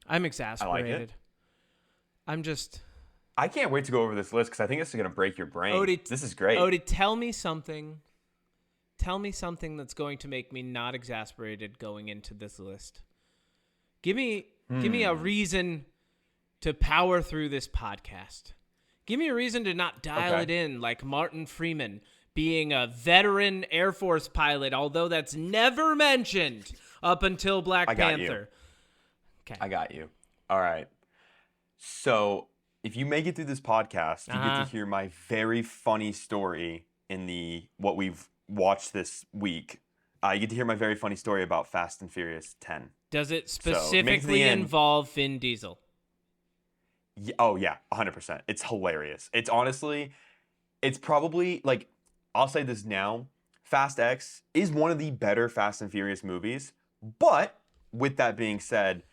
I'm I like exasperated. it. I I can't wait to go over this list because I think this is going to break your brain. Odie, This is great. Odie, tell me something. Tell me something that's going to make me not exasperated going into this list. Give me a reason to power through this podcast. Give me a reason to not dial it in like Martin Freeman being a veteran Air Force pilot, although that's never mentioned up until Black Panther. Okay. I got you. All right. So if you make it through this podcast, you get to hear my very funny story in what we've watched this week. You get to hear my very funny story about Fast and Furious 10. Does it specifically involve Vin Diesel? Yeah, oh, yeah, 100%. It's hilarious. It's honestly, it's probably, like, I'll say this now. Fast X is one of the better Fast and Furious movies. But with that being said,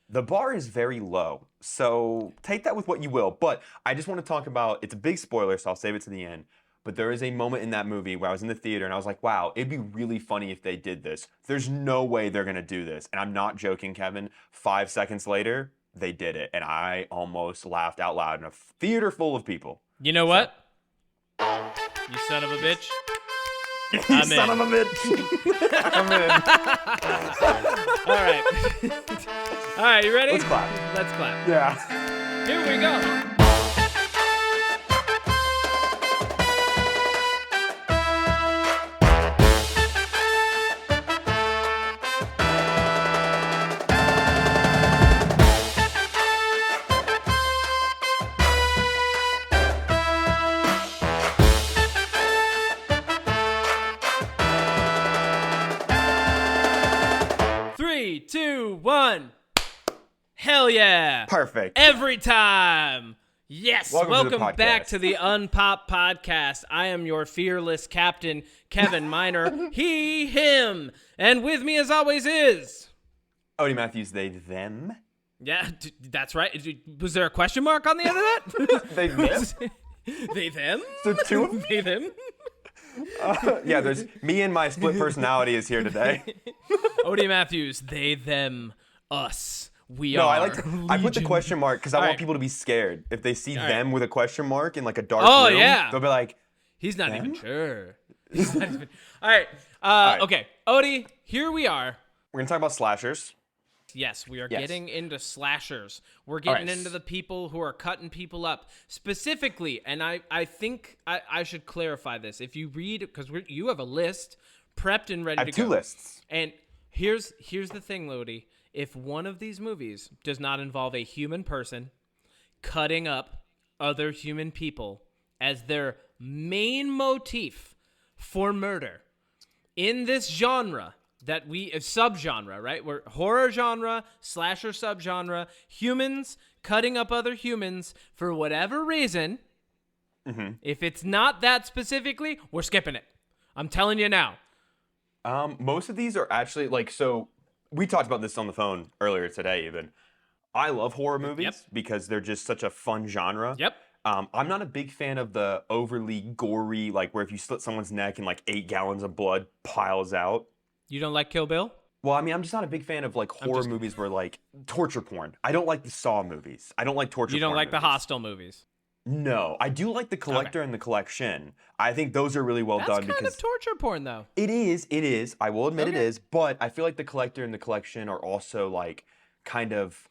the bar is very low. So take that with what you will. But I just want to talk about, it's a big spoiler, so I'll save it to the end. But there is a moment in that movie where I was in the theater and I was like, wow, it'd be really funny if they did this. There's no way they're going to do this. And I'm not joking, Kevin. 5 seconds later, they did it. And I almost laughed out loud in a theater full of people. You know what? You son of a bitch. You son of a bitch. I'm in. All right. All right, you ready? Let's clap. Let's clap. Yeah. Here we go. Three, two, one. Hell yeah. Perfect. Every time. Yes. Welcome back to to the Unpop podcast. I am your fearless captain, Kevin Miner. He, him. And with me as always is... Odie Matthews, they, them. Yeah, that's right. Was there a question mark on the end of that? They, them? They, them? So two of them? They, them? Yeah, there's me and my split personality is here today. Odie Matthews, they, them, us. We No, are. I put the question mark because I want people to be scared. If they see them with a question mark in like a dark room, yeah. they'll be like, He's not them? even sure. All right. Okay. Odie, here we are. We're going to talk about slashers. Yes, we are Yes. getting into slashers. We're getting right. into the people who are cutting people up. Specifically, and I think I should clarify this. If you read, because you have a list prepped and ready to go. I have two lists. And here's the thing, Lodi. If one of these movies does not involve a human person cutting up other human people as their main motif for murder in this genre that subgenre, right? We're horror genre, slasher subgenre, humans cutting up other humans for whatever reason. Mm-hmm. If it's not that specifically, we're skipping it. I'm telling you now. Most of these are actually so we talked about this on the phone earlier today even. I love horror movies because they're just such a fun genre. Yep. I'm not a big fan of the overly gory, like where if you slit someone's neck and like 8 gallons of blood piles out. You don't like Kill Bill? Well, I mean, I'm just not a big fan of like horror movies where like torture porn. I don't like the Saw movies. I don't like torture porn. You don't like movies. the Hostel movies? No, I do like The Collector and The Collection. I think those are really well done. That's kind of torture porn, though. It is. I will admit it is. But I feel like The Collector and The Collection are also like kind of,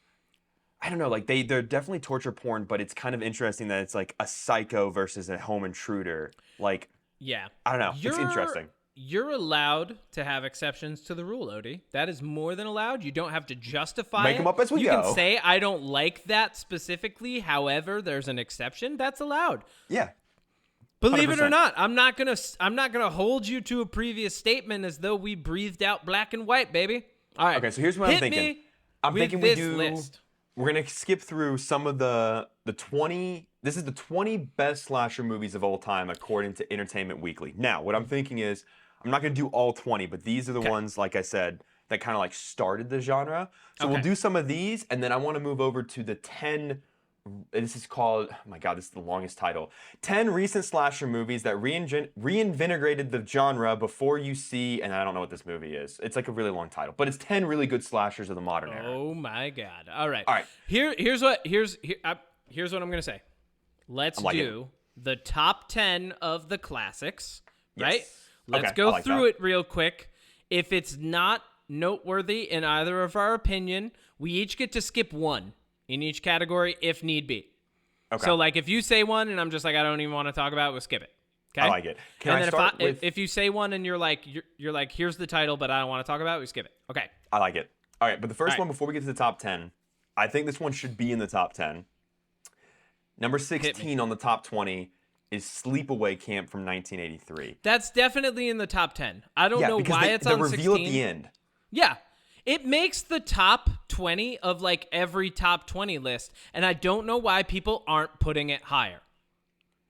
I don't know, like they're definitely torture porn, but it's kind of interesting that it's like a psycho versus a home intruder. Like, yeah, I don't know. It's interesting. You're allowed to have exceptions to the rule, Odie. That is more than allowed. You don't have to justify Make them up as we go. You can go. say, I don't like that specifically. However, there's an exception. That's allowed. Yeah. Believe it or 100%. not, I'm not gonna hold you to a previous statement as though we breathed out black and white, baby. All right. Okay, so here's what I'm thinking. I'm thinking we do. List. We're gonna skip through some of the 20. This is the 20 best slasher movies of all time according to Entertainment Weekly. Now, what I'm thinking is, I'm not gonna do all 20, but these are the ones, like I said, that kind of like started the genre. So we'll do some of these, and then I want to move over to the 10 This is called, oh my God, this is the longest title. 10 recent slasher movies that reinvigorated the genre before you see, and I don't know what this movie is. It's like a really long title, but it's 10 really good slashers of the modern era. Oh my God! All right. All right. Here's what I'm gonna say. Let's do the top 10 of the classics. Right. Yes. Let's Okay, go I like through that. it real quick. If it's not noteworthy in either of our opinion, we each get to skip one in each category if need be. Okay. So like if you say one and I'm just like I don't even want to talk about it, we'll skip it. Okay. I like it. Can and I then start with? if you say one and you're like here's the title but I don't want to talk about it, we skip it. Okay. I like it. All right, but the first All right. one before we get to the top 10, I think this one should be in the top 10. Number 16 on the top 20 is Sleepaway Camp from 1983. That's definitely in the top 10. I don't know why it's the on reveal 16. at the end. Yeah. It makes the top 20 of like every top 20 list, and I don't know why people aren't putting it higher.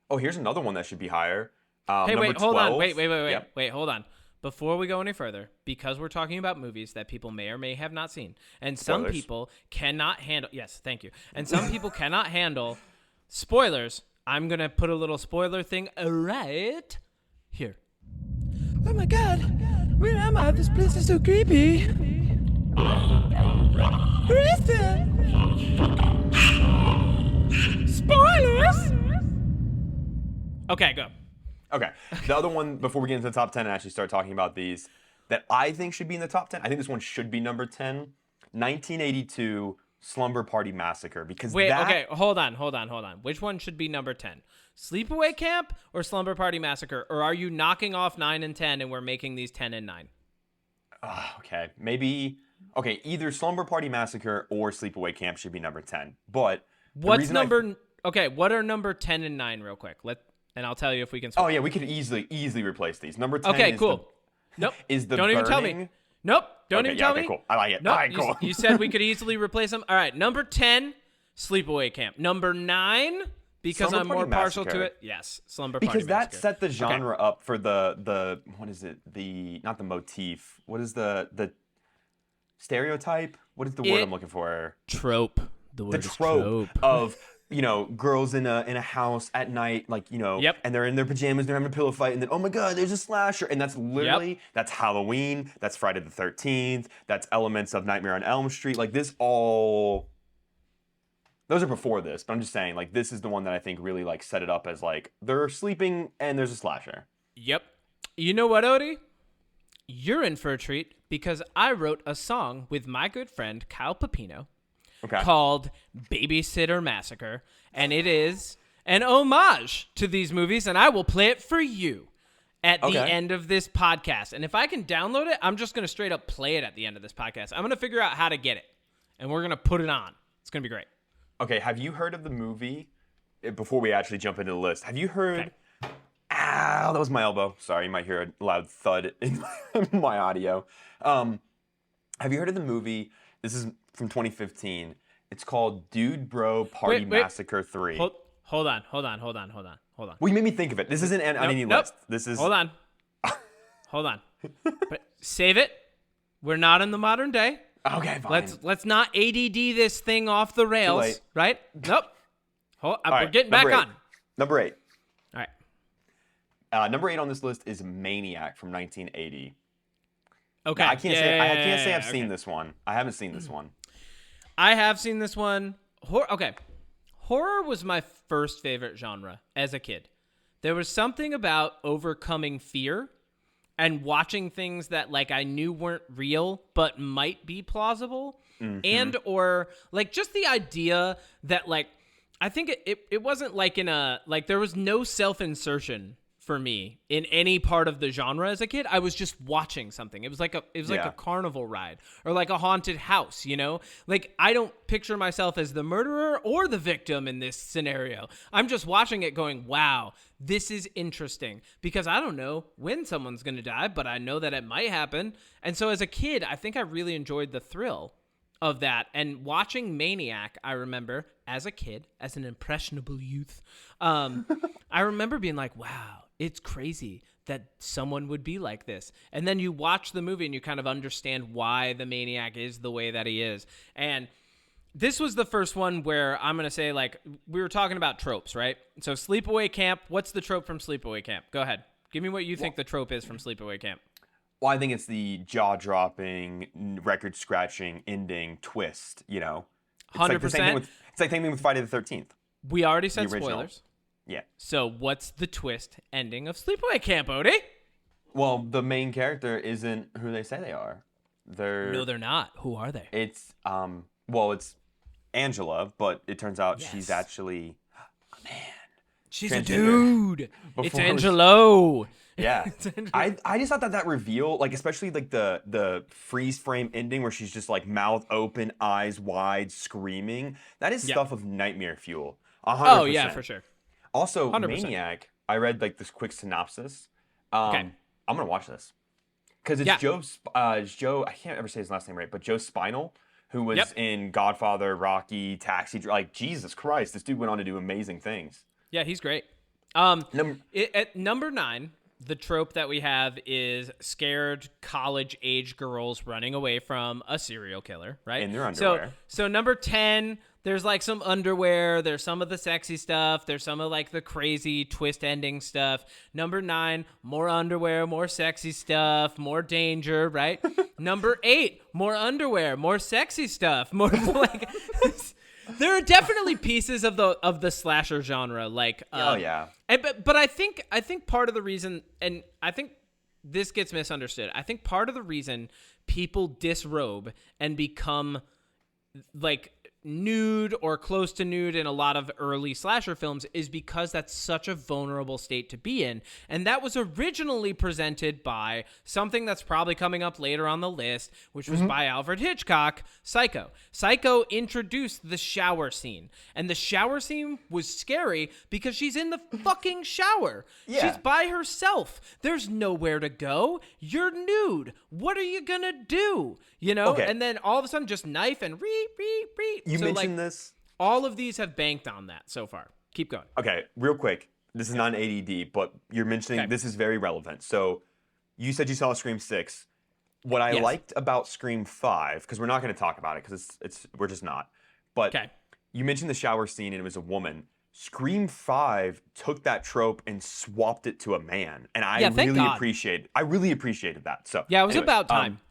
Oh, here's another one that should be higher. Hey, wait, hold on. Wait, Yep. wait, hold on. Before we go any further, because we're talking about movies that people may or may have not seen, and some Spoilers. people cannot handle, yes, thank you, and some people cannot handle spoilers, I'm going to put a little spoiler thing right here. Oh my God, where am I? This place is so creepy. Where is it? Spoilers! Okay, go. Okay. The other one, before we get into the top 10 and actually start talking about these, that I think should be in the top 10, I think this one should be number 10, 1982 Slumber Party Massacre. Because okay, hold on. Which one should be number 10? Sleepaway Camp or Slumber Party Massacre? Or are you knocking off 9 and 10 and we're making these 10 and 9? Okay, maybe... Okay, either Slumber Party Massacre or Sleepaway Camp should be number 10. But what's number... Okay, what are number 10 and 9 real quick? And I'll tell you if we can... Oh, yeah, we could easily replace these. Number 10 okay, is cool. Nope. is the Don't even tell me. Burning. Nope. Don't even tell me. Cool. I like it. Nope. All right, cool. You said we could easily replace them. All right, number 10, Sleepaway Camp. Number 9, because Slumber I'm more Party partial to Massacre. it. Yes, Slumber Party Because that Massacre. set the genre up for the what is it? Not the motif. What is the stereotype? What is the word I'm looking for? Trope. The word The is trope of, girls in a house at night, like, Yep. and they're in their pajamas, they're having a pillow fight, and then, oh my God, there's a slasher. And that's literally, that's Halloween, that's Friday the 13th, that's elements of Nightmare on Elm Street. Like, those are before this, but I'm just saying, like, this is the one that I think really, like, set it up as, like, they're sleeping and there's a slasher. Yep. You know what, Odie? You're in for a treat because I wrote a song with my good friend Kyle Pepino called Babysitter Massacre, and it is an homage to these movies, and I will play it for you at the end of this podcast. And if I can download it, I'm just going to straight up play it at the end of this podcast. I'm going to figure out how to get it, and we're going to put it on. It's going to be great. Okay, have you heard of the movie, before we actually jump into the list, have you heard... Ow, that was my elbow. Sorry, you might hear a loud thud in my audio. Have you heard of the movie? This is from 2015. It's called Dude Bro Party Massacre 3. Hold on. Well, you made me think of it. This isn't on any list. This is... Hold on. But save it. We're not in the modern day. Okay, fine. Let's not ADD this thing off the rails, late. right? Nope. We're right, getting back on. Number 8. All right. Number 8 on this list is Maniac from 1980. Okay. Now, I can't say I've seen this one. I haven't seen this one. I have seen this one. Horror was my first favorite genre as a kid. There was something about overcoming fear and watching things that like I knew weren't real but might be plausible, and or like just the idea that like I think it wasn't like there was no self-insertion for me in any part of the genre as a kid. I was just watching something. It was like a carnival ride or like a haunted house, Like I don't picture myself as the murderer or the victim in this scenario. I'm just watching it going, wow, this is interesting because I don't know when someone's going to die, but I know that it might happen. And so as a kid, I think I really enjoyed the thrill of that. And watching Maniac, I remember as a kid, as an impressionable youth, I remember being like, wow, it's crazy that someone would be like this. And then you watch the movie and you kind of understand why the maniac is the way that he is. And This was the first one where I'm going to say, like, we were talking about tropes, right? So Sleepaway Camp, what's the trope from Sleepaway Camp? Go ahead. Give me what you think the trope is from Sleepaway Camp. Well, I think it's the jaw-dropping, record-scratching ending twist, you know? It's like the same 100%. thing with, it's like the same thing with Friday the 13th. We already said The original. spoilers. Yeah. So what's the twist ending of Sleepaway Camp, Odie? Well, the main character isn't who they say they are. No, they're not. Who are they? It's it's Angela, but it turns out she's actually a man. She's a Transgender. dude. It's Before it was- Angelo. Yeah. It's Angelo. I just thought that reveal, like especially like the freeze frame ending where she's just like mouth open, eyes wide, screaming. That is stuff of nightmare fuel. 100%. Oh yeah, for sure. Also, 100%. Maniac. I read like this quick synopsis. Okay. I'm gonna watch this because it's Joe. I can't ever say his last name right, but Joe Spinal, who was in Godfather, Rocky, Taxi. Like Jesus Christ, this dude went on to do amazing things. Yeah, he's great. At number 9, the trope that we have is scared college-age girls running away from a serial killer, right? In their underwear. So number 10, there's like some underwear. There's some of the sexy stuff. There's some of like the crazy twist ending stuff. Number 9, more underwear, more sexy stuff, more danger, right? Number 8, more underwear, more sexy stuff, more like... There are definitely pieces of the slasher genre, like but I think part of the reason, and I think this gets misunderstood. I think part of the reason people disrobe and become like nude or close to nude in a lot of early slasher films is because that's such a vulnerable state to be in. And that was originally presented by something that's probably coming up later on the list, which was by Alfred Hitchcock, Psycho. Psycho introduced the shower scene, and the shower scene was scary because she's in the fucking shower. Yeah. She's by herself. There's nowhere to go. You're nude. What are you gonna do? You know? Okay. And then all of a sudden just knife and reet. You mentioned this. All of these have banked on that so far. Keep going. Okay, real quick. This is not an ADD, but you're mentioning this is very relevant. So, you said you saw Scream 6. What I liked about Scream 5, because we're not going to talk about it, because we're just not. But you mentioned the shower scene, and it was a woman. Scream 5 took that trope and swapped it to a man, and I really appreciated that. So yeah, it was about time.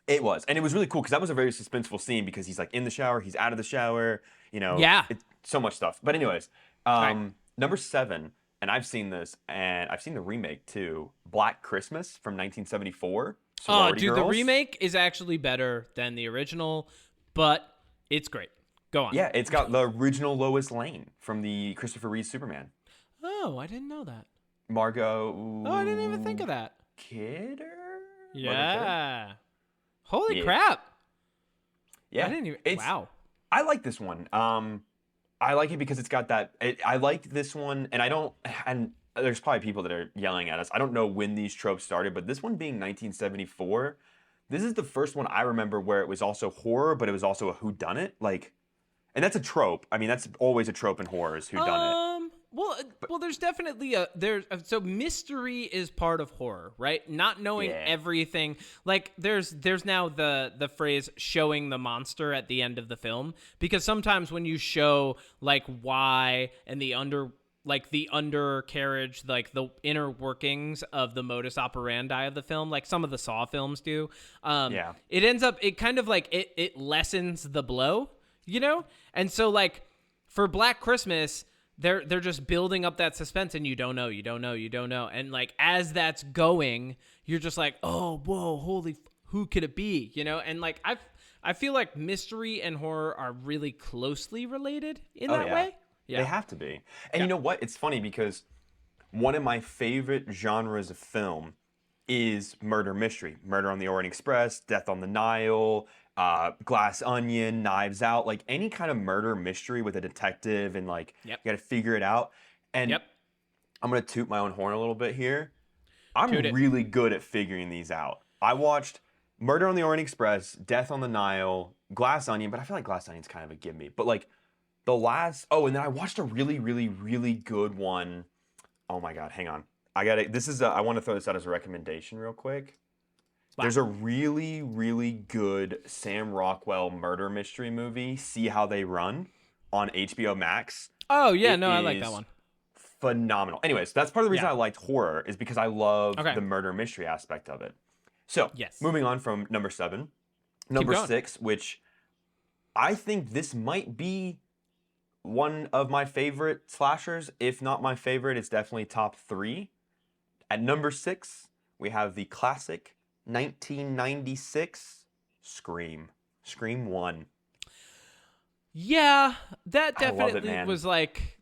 It was, and it was really cool because that was a very suspenseful scene because he's like in the shower, he's out of the shower, you know. Yeah. It's so much stuff. But anyways, number 7, and I've seen this, and I've seen the remake too, Black Christmas from 1974. Oh, dude, Girls. the remake is actually better than the original, but it's great. Go on. Yeah, it's got the original Lois Lane from the Christopher Reeve Superman. Oh, I didn't know that. Margot. Oh, I didn't even think of that. Kidder? Yeah. Holy crap. Yeah. I didn't even. Wow. I like this one. I like it because it's got that. I like this one, and there's probably people that are yelling at us. I don't know when these tropes started, but this one being 1974, this is the first one I remember where it was also horror, but it was also a whodunit. Like, and that's a trope. I mean, that's always a trope in horror is whodunit. Well, there's definitely so mystery is part of horror, right? Not knowing everything. Like there's now the phrase showing the monster at the end of the film, because sometimes when you show like why and the undercarriage, like the inner workings of the modus operandi of the film, like some of the Saw films do, it ends up, it kind of like it lessens the blow, you know? And so like for Black Christmas, they're just building up that suspense, and you don't know. And like as that's going, you're just like, oh, whoa, who could it be? You know? And like I feel like mystery and horror are really closely related in that way. Yeah. They have to be. And you know what? It's funny because one of my favorite genres of film is murder mystery. Murder on the Orient Express, Death on the Nile, Glass Onion, Knives Out, like any kind of murder mystery with a detective and like you got to figure it out. And I'm going to toot my own horn a little bit here. I'm really good at figuring these out. I watched Murder on the Orient Express, Death on the Nile, Glass Onion, but I feel like Glass Onion's kind of a gimme. But like and then I watched a really, really, really good one. Oh my God, hang on. I want to throw this out as a recommendation real quick. Wow. There's a really, really good Sam Rockwell murder mystery movie, See How They Run, on HBO Max. Oh yeah, It no, I like that is one. phenomenal. Anyways, that's part of the reason Yeah. I liked horror is because I love Okay. the murder mystery aspect of it. So, Yes. moving on from number 7, Keep number going. 6, which I think this might be one of my favorite slashers. If not my favorite, it's definitely top 3. At number 6, we have the classic 1996 Scream. Scream 1. Yeah, that I love it, definitely man. was like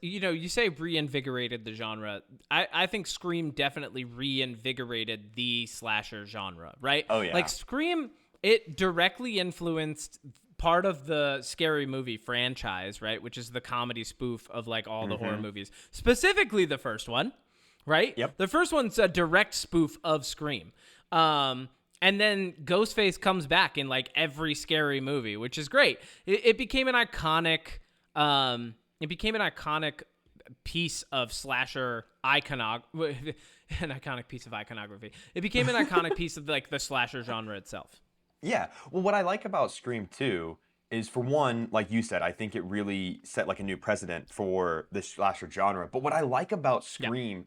you say reinvigorated the genre. I think Scream definitely reinvigorated the slasher genre, right? Oh, yeah. Like Scream, it directly influenced part of the Scary Movie franchise, right? Which is the comedy spoof of like all the horror movies, specifically the first one, right? Yep. The first one's a direct spoof of Scream. And then Ghostface comes back in like every Scary Movie, which is great. It became an iconic. It became an iconic piece of slasher an iconic piece of iconography. It became an iconic piece of like the slasher genre itself. Yeah. Well, what I like about Scream 2 is, for one, like you said, I think it really set like a new precedent for the slasher genre. But what I like about Scream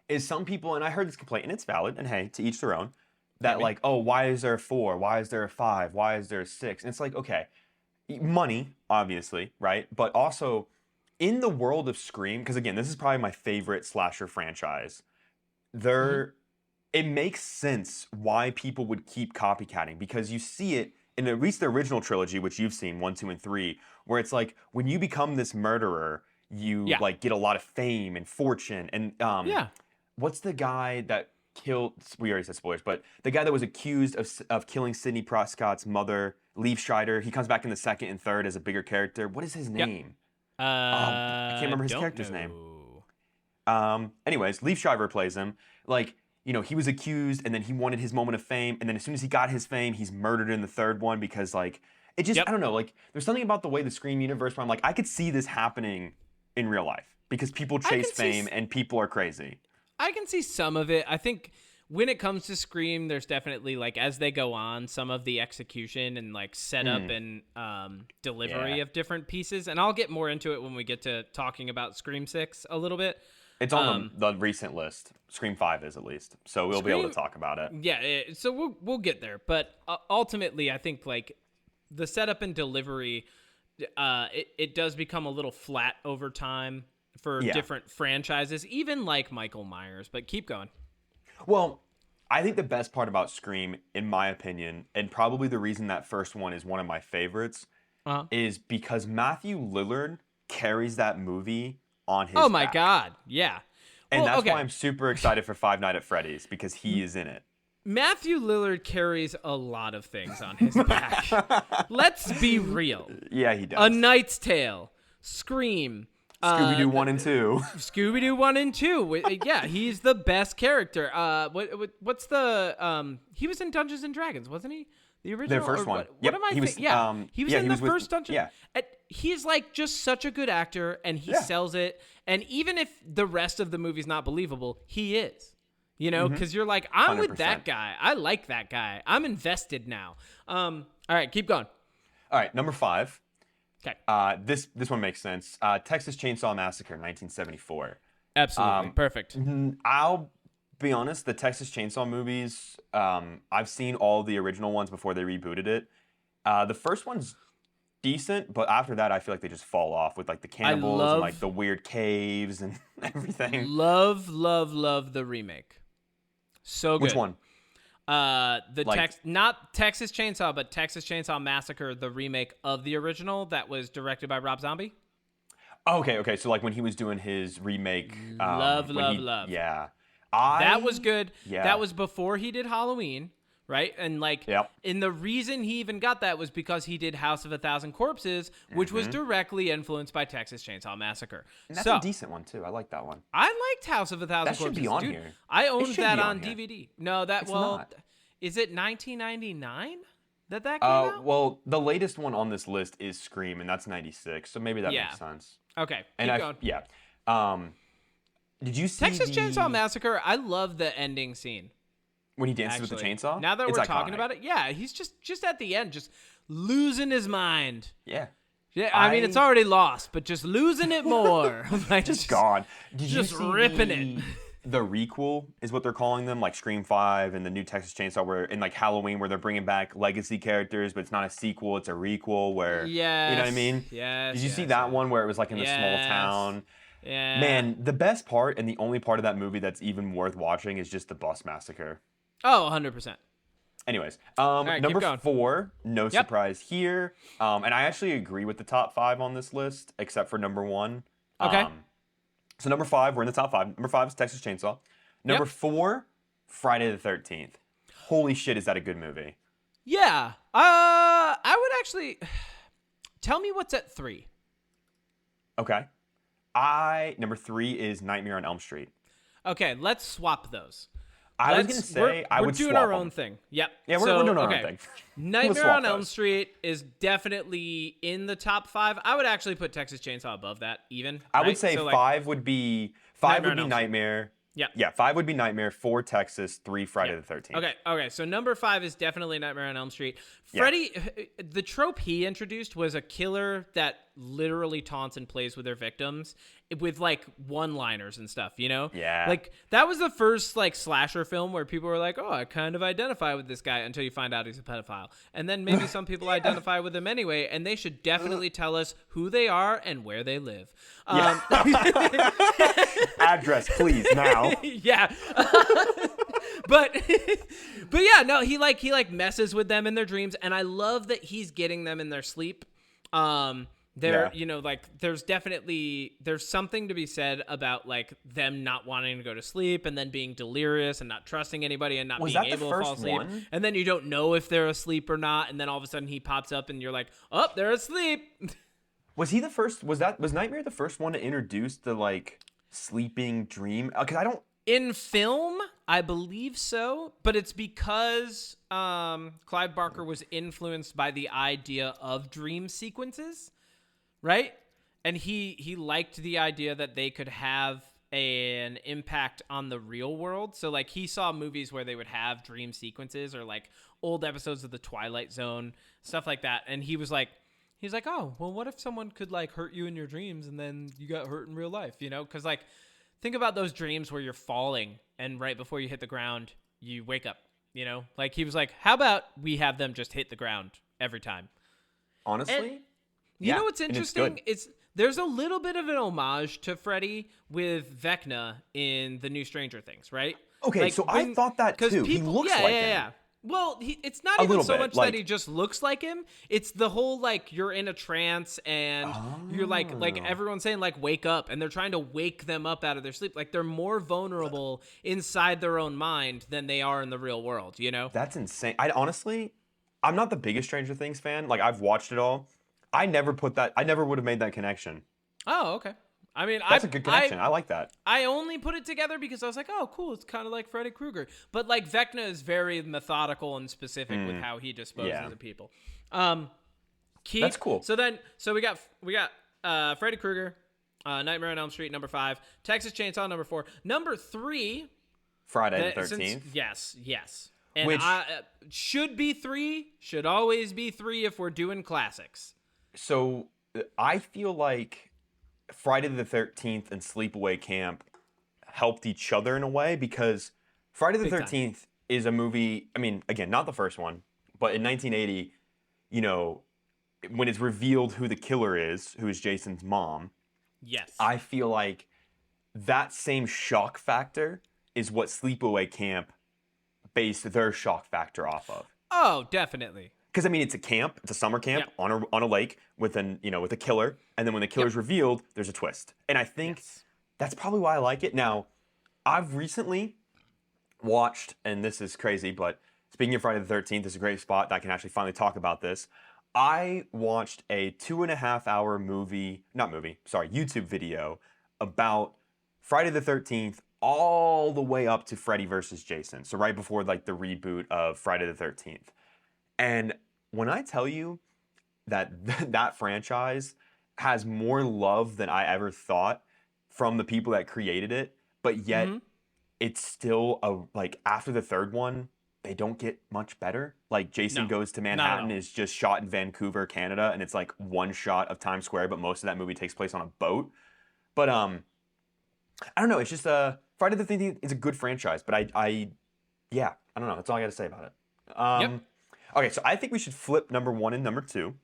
is some people, and I heard this complaint, and it's valid, and hey, to each their own, that Maybe. like, oh, why is there a 4? Why is there a 5? Why is there a 6? And it's like, okay, money, obviously, right? But also, in the world of Scream, because again, this is probably my favorite slasher franchise, it makes sense why people would keep copycatting, because you see it in at least the original trilogy, which you've seen 1, 2, and 3, where it's like when you become this murderer, you like get a lot of fame and fortune. And what's the guy that killed? We already said spoilers, but the guy that was accused of killing Sidney Prescott's mother, Liev Schreiber, he comes back in the second and third as a bigger character. What is his name? I can't remember his character's name. Anyways, Liev Schreiber plays him. Like, you know, he was accused, and then he wanted his moment of fame, and then as soon as he got his fame, he's murdered in the third one because, like, it just, I don't know, like, there's something about the way the Scream universe where I'm like, I could see this happening in real life because people chase fame and people are crazy. I can see some of it. I think when it comes to Scream, there's definitely, like, as they go on, some of the execution and, like, setup and delivery of different pieces. And I'll get more into it when we get to talking about Scream 6 a little bit. It's on the recent list. Scream 5 is, at least. So we'll be able to talk about it. Yeah, so we'll get there. But ultimately, I think, like, the setup and delivery, it does become a little flat over time for different franchises, even like Michael Myers. But keep going. Well, I think the best part about Scream, in my opinion, and probably the reason that first one is one of my favorites, is because Matthew Lillard carries that movie on his my back. God, yeah. And that's why I'm super excited for Five Nights at Freddy's, because he is in it. Matthew Lillard carries a lot of things on his back. Let's be real. Yeah, he does. A Knight's Tale, Scream, Scooby-Doo 1 and 2. Scooby-Doo 1 and 2. Yeah, he's the best character. What's the he was in Dungeons and Dragons, wasn't he? The original, the first one. What am I thinking? Yeah, he was in the first Dungeon. Yeah. He's like just such a good actor, and he sells it. And even if the rest of the movie's not believable, he is. You know, because you're like, I'm 100%. With that guy. I like that guy. I'm invested now. All right, keep going. All right, number 5. Okay. This one makes sense. Texas Chainsaw Massacre, 1974. Absolutely. Perfect. I'll be honest, the Texas Chainsaw movies, I've seen all the original ones before they rebooted it. The first one's decent, but after that, I feel like they just fall off with like the cannibals and like the weird caves and everything. Love the remake. So good. Which one? Not Texas Chainsaw, but Texas Chainsaw Massacre, the remake of the original that was directed by Rob Zombie. Okay. So like when he was doing his remake, love. Yeah. That was good. Yeah. That was before he did Halloween, right? And like, and the reason he even got that was because he did House of a Thousand Corpses, which was directly influenced by Texas Chainsaw Massacre. And that's a decent one too. I like that one. I liked House of a Thousand Corpses. That should be on here. I owned that on DVD. No, it's not. Is it 1999 that came out? Well, the latest one on this list is Scream, and that's 96. So maybe that makes sense. Okay, keep going. Yeah. Did you see Texas Chainsaw Massacre? I love the ending scene. When he dances with the Actually, chainsaw? now that It's we're talking iconic. about it, yeah, he's just at the end, just losing his mind. Yeah. Yeah, I mean it's already lost, but just losing it more. Like just gone. Did you just see ripping it. the requel is what they're calling them, like Scream 5 and the new Texas Chainsaw, where in like Halloween, where they're bringing back legacy characters, but it's not a sequel, it's a requel. Where you know what I mean? Yes. Did you see that one where it was like in the small town? Yeah. Man, the best part and the only part of that movie that's even worth watching is just the bus massacre. Oh, 100%. Anyways, right, number keep going. 4, no Yep. surprise here. And I actually agree with the top 5 on this list, except for number 1. Okay. So number 5, we're in the top 5. Number 5 is Texas Chainsaw. Number Yep. 4, Friday the 13th. Holy shit, is that a good movie? Yeah. I would actually tell me what's at 3. Okay. Number 3 is Nightmare on Elm Street. Okay, let's swap those. I was gonna say I would swap We're doing our them. own thing. Yep. Yeah, we're doing our own thing. Nightmare swap on Elm those. Street is definitely in the top 5. I would actually put Texas Chainsaw above that, even. I right? would say So, like, 5 would be Nightmare on Elm Street. Nightmare. Yeah. Yeah, 5 would be Nightmare, 4 Texas, 3 Friday the 13th. Okay. So number 5 is definitely Nightmare on Elm Street. Yeah. Freddy, the trope he introduced was a killer that literally taunts and plays with their victims with like one-liners and stuff, you know? Yeah. Like that was the first like slasher film where people were like, "Oh, I kind of identify with this guy," until you find out he's a pedophile. And then maybe some people identify with him anyway, and they should definitely tell us who they are and where they live. Address, please, now. Yeah. but yeah, no, he messes with them in their dreams, and I love that he's getting them in their sleep. There, you know, like there's something to be said about like them not wanting to go to sleep and then being delirious and not trusting anybody and not being able to fall asleep. One? And then you don't know if they're asleep or not, and then all of a sudden he pops up and you're like, "Oh, they're asleep." Was he the first? Was Nightmare the first one to introduce the like sleeping dream? Because I don't. In film, I believe so, but it's because Clive Barker was influenced by the idea of dream sequences, right? And he liked the idea that they could have an impact on the real world. So like he saw movies where they would have dream sequences or like old episodes of The Twilight Zone, stuff like that. And he's like, "Oh, well, what if someone could like hurt you in your dreams and then you got hurt in real life, you know? Because like think about those dreams where you're falling and right before you hit the ground, you wake up, you know? Like he was like, how about we have them just hit the ground every time?" Honestly, And you know what's and it's interesting? good. It's there's a little bit of an homage to Freddy with Vecna in the new Stranger Things, right? Okay, Like, so I thought that 'cause too. He looks like him. Yeah. Well, it's not A even little so bit, much like- that he just looks like him. It's the whole like you're in a trance and you're like everyone's saying like wake up, and they're trying to wake them up out of their sleep. Like they're more vulnerable inside their own mind than they are in the real world, you know? That's insane. I'm not the biggest Stranger Things fan. Like I've watched it all. I never would have made that connection. Oh, okay. I mean, That's a good connection. I like that. I only put it together because I was like, oh, cool. It's kind of like Freddy Krueger. But like Vecna is very methodical and specific with how he disposes of people. That's cool. So we got Freddy Krueger, Nightmare on Elm Street, number 5, Texas Chainsaw, number 4, number 3. Friday the 13th. Yes. And Which- should be 3, should always be 3 if we're doing classics. So I feel like Friday the 13th and Sleepaway Camp helped each other in a way, because Friday the Big time. 13th is a movie, I mean, again, not the first one, but in 1980, you know, when it's revealed who the killer is, who is Jason's mom, Yes. I feel like that same shock factor is what Sleepaway Camp based their shock factor off of. Oh, definitely. Because I mean, it's a summer camp on a lake with a killer, and then when the killer's revealed, there's a twist. And I think that's probably why I like it. Now, I've recently watched, and this is crazy, but speaking of Friday the 13th, this is a great spot that I can actually finally talk about this. I watched a 2.5-hour YouTube video about Friday the 13th all the way up to Freddy versus Jason. So right before like the reboot of Friday the 13th. And when I tell you that that franchise has more love than I ever thought from the people that created it, but yet it's still like after the third one, they don't get much better. Like Jason No, Goes to not at Manhattan all. is just shot in Vancouver, Canada, and it's like one shot of Times Square, but most of that movie takes place on a boat. But I don't know. It's just Friday the 13th is a good franchise, but yeah, I don't know. That's all I got to say about it. Yep. Okay, so I think we should flip number one and number two,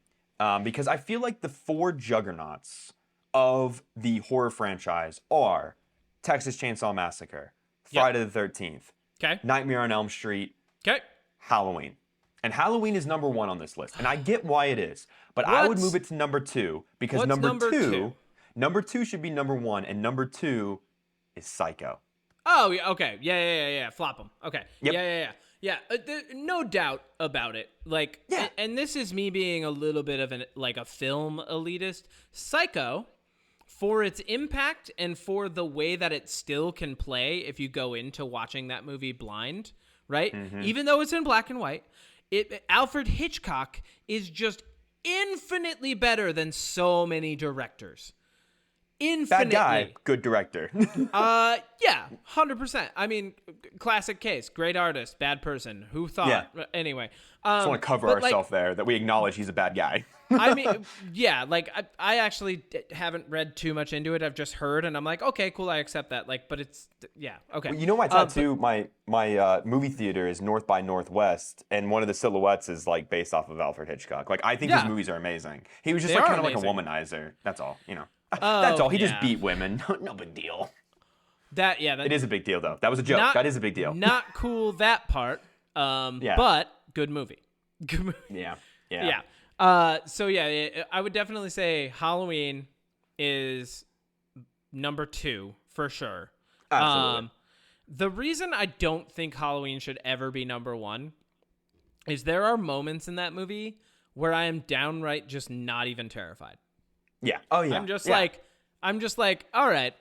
because I feel like the four juggernauts of the horror franchise are Texas Chainsaw Massacre, Yep. Friday the 13th, Okay. Nightmare on Elm Street, Okay. Halloween. And Halloween is number one on this list. And I get why it is. But I would move it to number two because what's number two? number two should be number one, and number two is Psycho. Oh, yeah, okay. Yeah. Flop them. Okay. Yep. Yeah. No doubt about it. Like, Yeah. and this is me being a little bit of a film elitist. Psycho, for its impact and for the way that it still can play if you go into watching that movie blind, right? Mm-hmm. Even though it's in black and white, Alfred Hitchcock is just infinitely better than so many directors. Infinitely. Bad guy, good director. Yeah, 100%. I mean, classic case. Great artist, bad person. Who thought? Yeah. Anyway. Just want to cover but, ourselves there that we acknowledge he's a bad guy. I mean, yeah, like I actually haven't read too much into it. I've just heard, and I'm like, okay, cool, I accept that. Like, but it's yeah, okay. Well, you know, my tattoo, my movie theater is North by Northwest, and one of the silhouettes is like based off of Alfred Hitchcock. Like, I think his movies are amazing. He was just They like are kind of like a amazing. womanizer. That's all, you know. Oh, That's all. He yeah. just beat women. No big deal. That It is a big deal though. That was a joke. That is a big deal. Not cool that part. Yeah. But good movie. Good movie. Yeah. So yeah, I would definitely say Halloween is number two for sure. Absolutely. The reason I don't think Halloween should ever be number one is there are moments in that movie where I am downright just not even terrified. Yeah. Oh yeah. I'm just like, all right,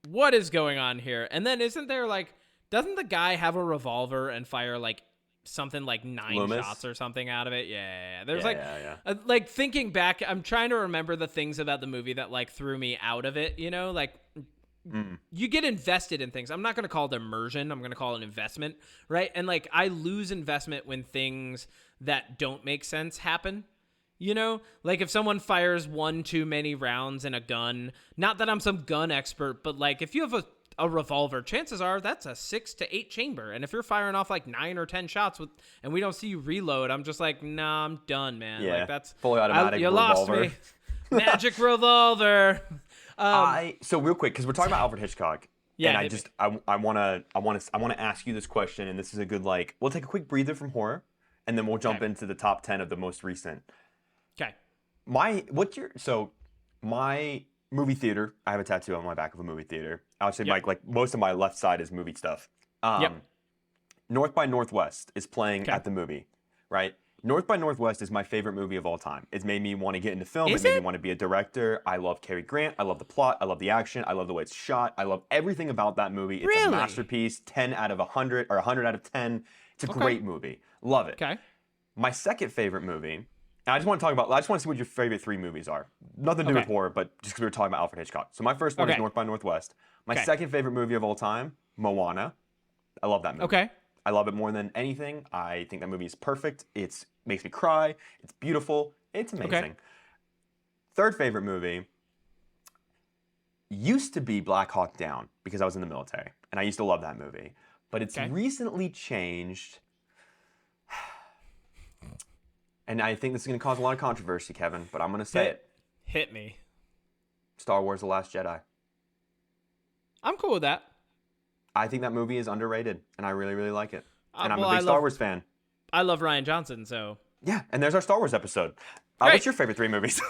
what is going on here? And then doesn't the guy have a revolver and fire like something like 9 Loomis? shots or something out of it? Yeah. There's Yeah. like thinking back, I'm trying to remember the things about the movie that like threw me out of it, you know, like you get invested in things. I'm not going to call it immersion. I'm going to call it investment. Right. And like, I lose investment when things that don't make sense happen. You know, like if someone fires one too many rounds in a gun, not that I'm some gun expert, but like if you have a revolver, chances are that's a 6 to 8 chamber. And if you're firing off like 9 or 10 shots and we don't see you reload, I'm just like, nah, I'm done, man. Yeah. Like that's fully automatic you revolver. lost me. Magic revolver. So real quick, because we're talking about Alfred Hitchcock. Yeah, And I want to ask you this question, and this is a good, like, we'll take a quick breather from horror, and then we'll jump into the top 10 of the most recent. Okay. My movie theater, I have a tattoo on my back of a movie theater. I would say like most of my left side is movie stuff. North by Northwest is playing at the movie, right? North by Northwest is my favorite movie of all time. It's made me want to get into film. It made me want to be a director. I love Cary Grant. I love the plot. I love the action. I love the way it's shot. I love everything about that movie. It's a masterpiece. 10 out of 100 or 100 out of 10. It's a great movie. Love it. Okay. My second favorite movie. And I just want to see what your favorite 3 movies are. Nothing to do with horror, but just because we were talking about Alfred Hitchcock. So my first one is North by Northwest. My second favorite movie of all time, Moana. I love that movie. Okay. I love it more than anything. I think that movie is perfect. It makes me cry. It's beautiful. It's amazing. Okay. Third favorite movie used to be Black Hawk Down because I was in the military. And I used to love that movie. But it's recently changed. And I think this is going to cause a lot of controversy, Kevin, but I'm going to say it. Hit me. Star Wars The Last Jedi. I'm cool with that. I think that movie is underrated, and I really, really like it. And I'm a well, big Star Wars fan. I love Rian Johnson, so. Yeah, and there's our Star Wars episode. What's your favorite 3 movies?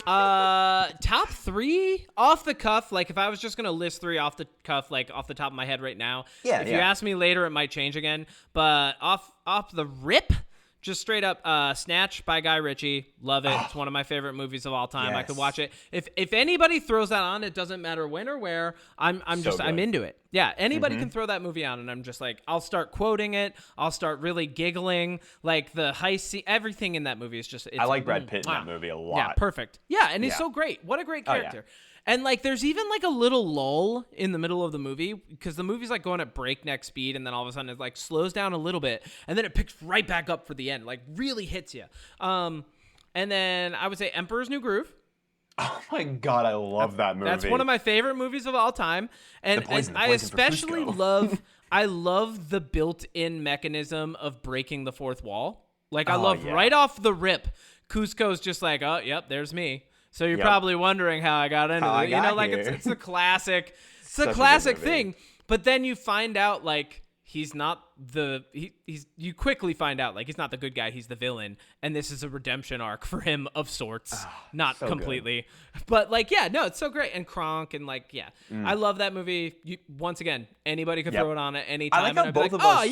Top 3 off the cuff. Like if I was just gonna list 3 off the cuff, like off the top of my head right now. If you ask me later, it might change again. But off the rip, just straight up, Snatch by Guy Ritchie. Love it. It's one of my favorite movies of all time. I could watch it. If anybody throws that on, it doesn't matter when or where. I'm into it. Yeah, anybody can throw that movie on, and I'm just like, I'll start quoting it. I'll start really giggling. Like the heist scene, everything in that movie is just. I like Brad Pitt in that movie a lot. Yeah, perfect. Yeah, and he's so great. What a great character. And like there's even like a little lull in the middle of the movie because the movie's like going at breakneck speed, and then all of a sudden it like slows down a little bit, and then it picks right back up for the end, like really hits you. And then I would say Emperor's New Groove. Oh my God, I love that movie. That's one of my favorite movies of all time. And I especially I love the built-in mechanism of breaking the fourth wall. Like I love right off the rip, Cusco's just like, oh, yep, there's me. So you're probably wondering how I got into it. You know, like it's a classic, it's a classic thing. But then you find out like he's not you quickly find out like he's not the good guy, he's the villain, and this is a redemption arc for him of sorts. Not so completely, but like it's so great. And Kronk and like I love that movie. Once again, anybody could throw it on at any time. I like how both of us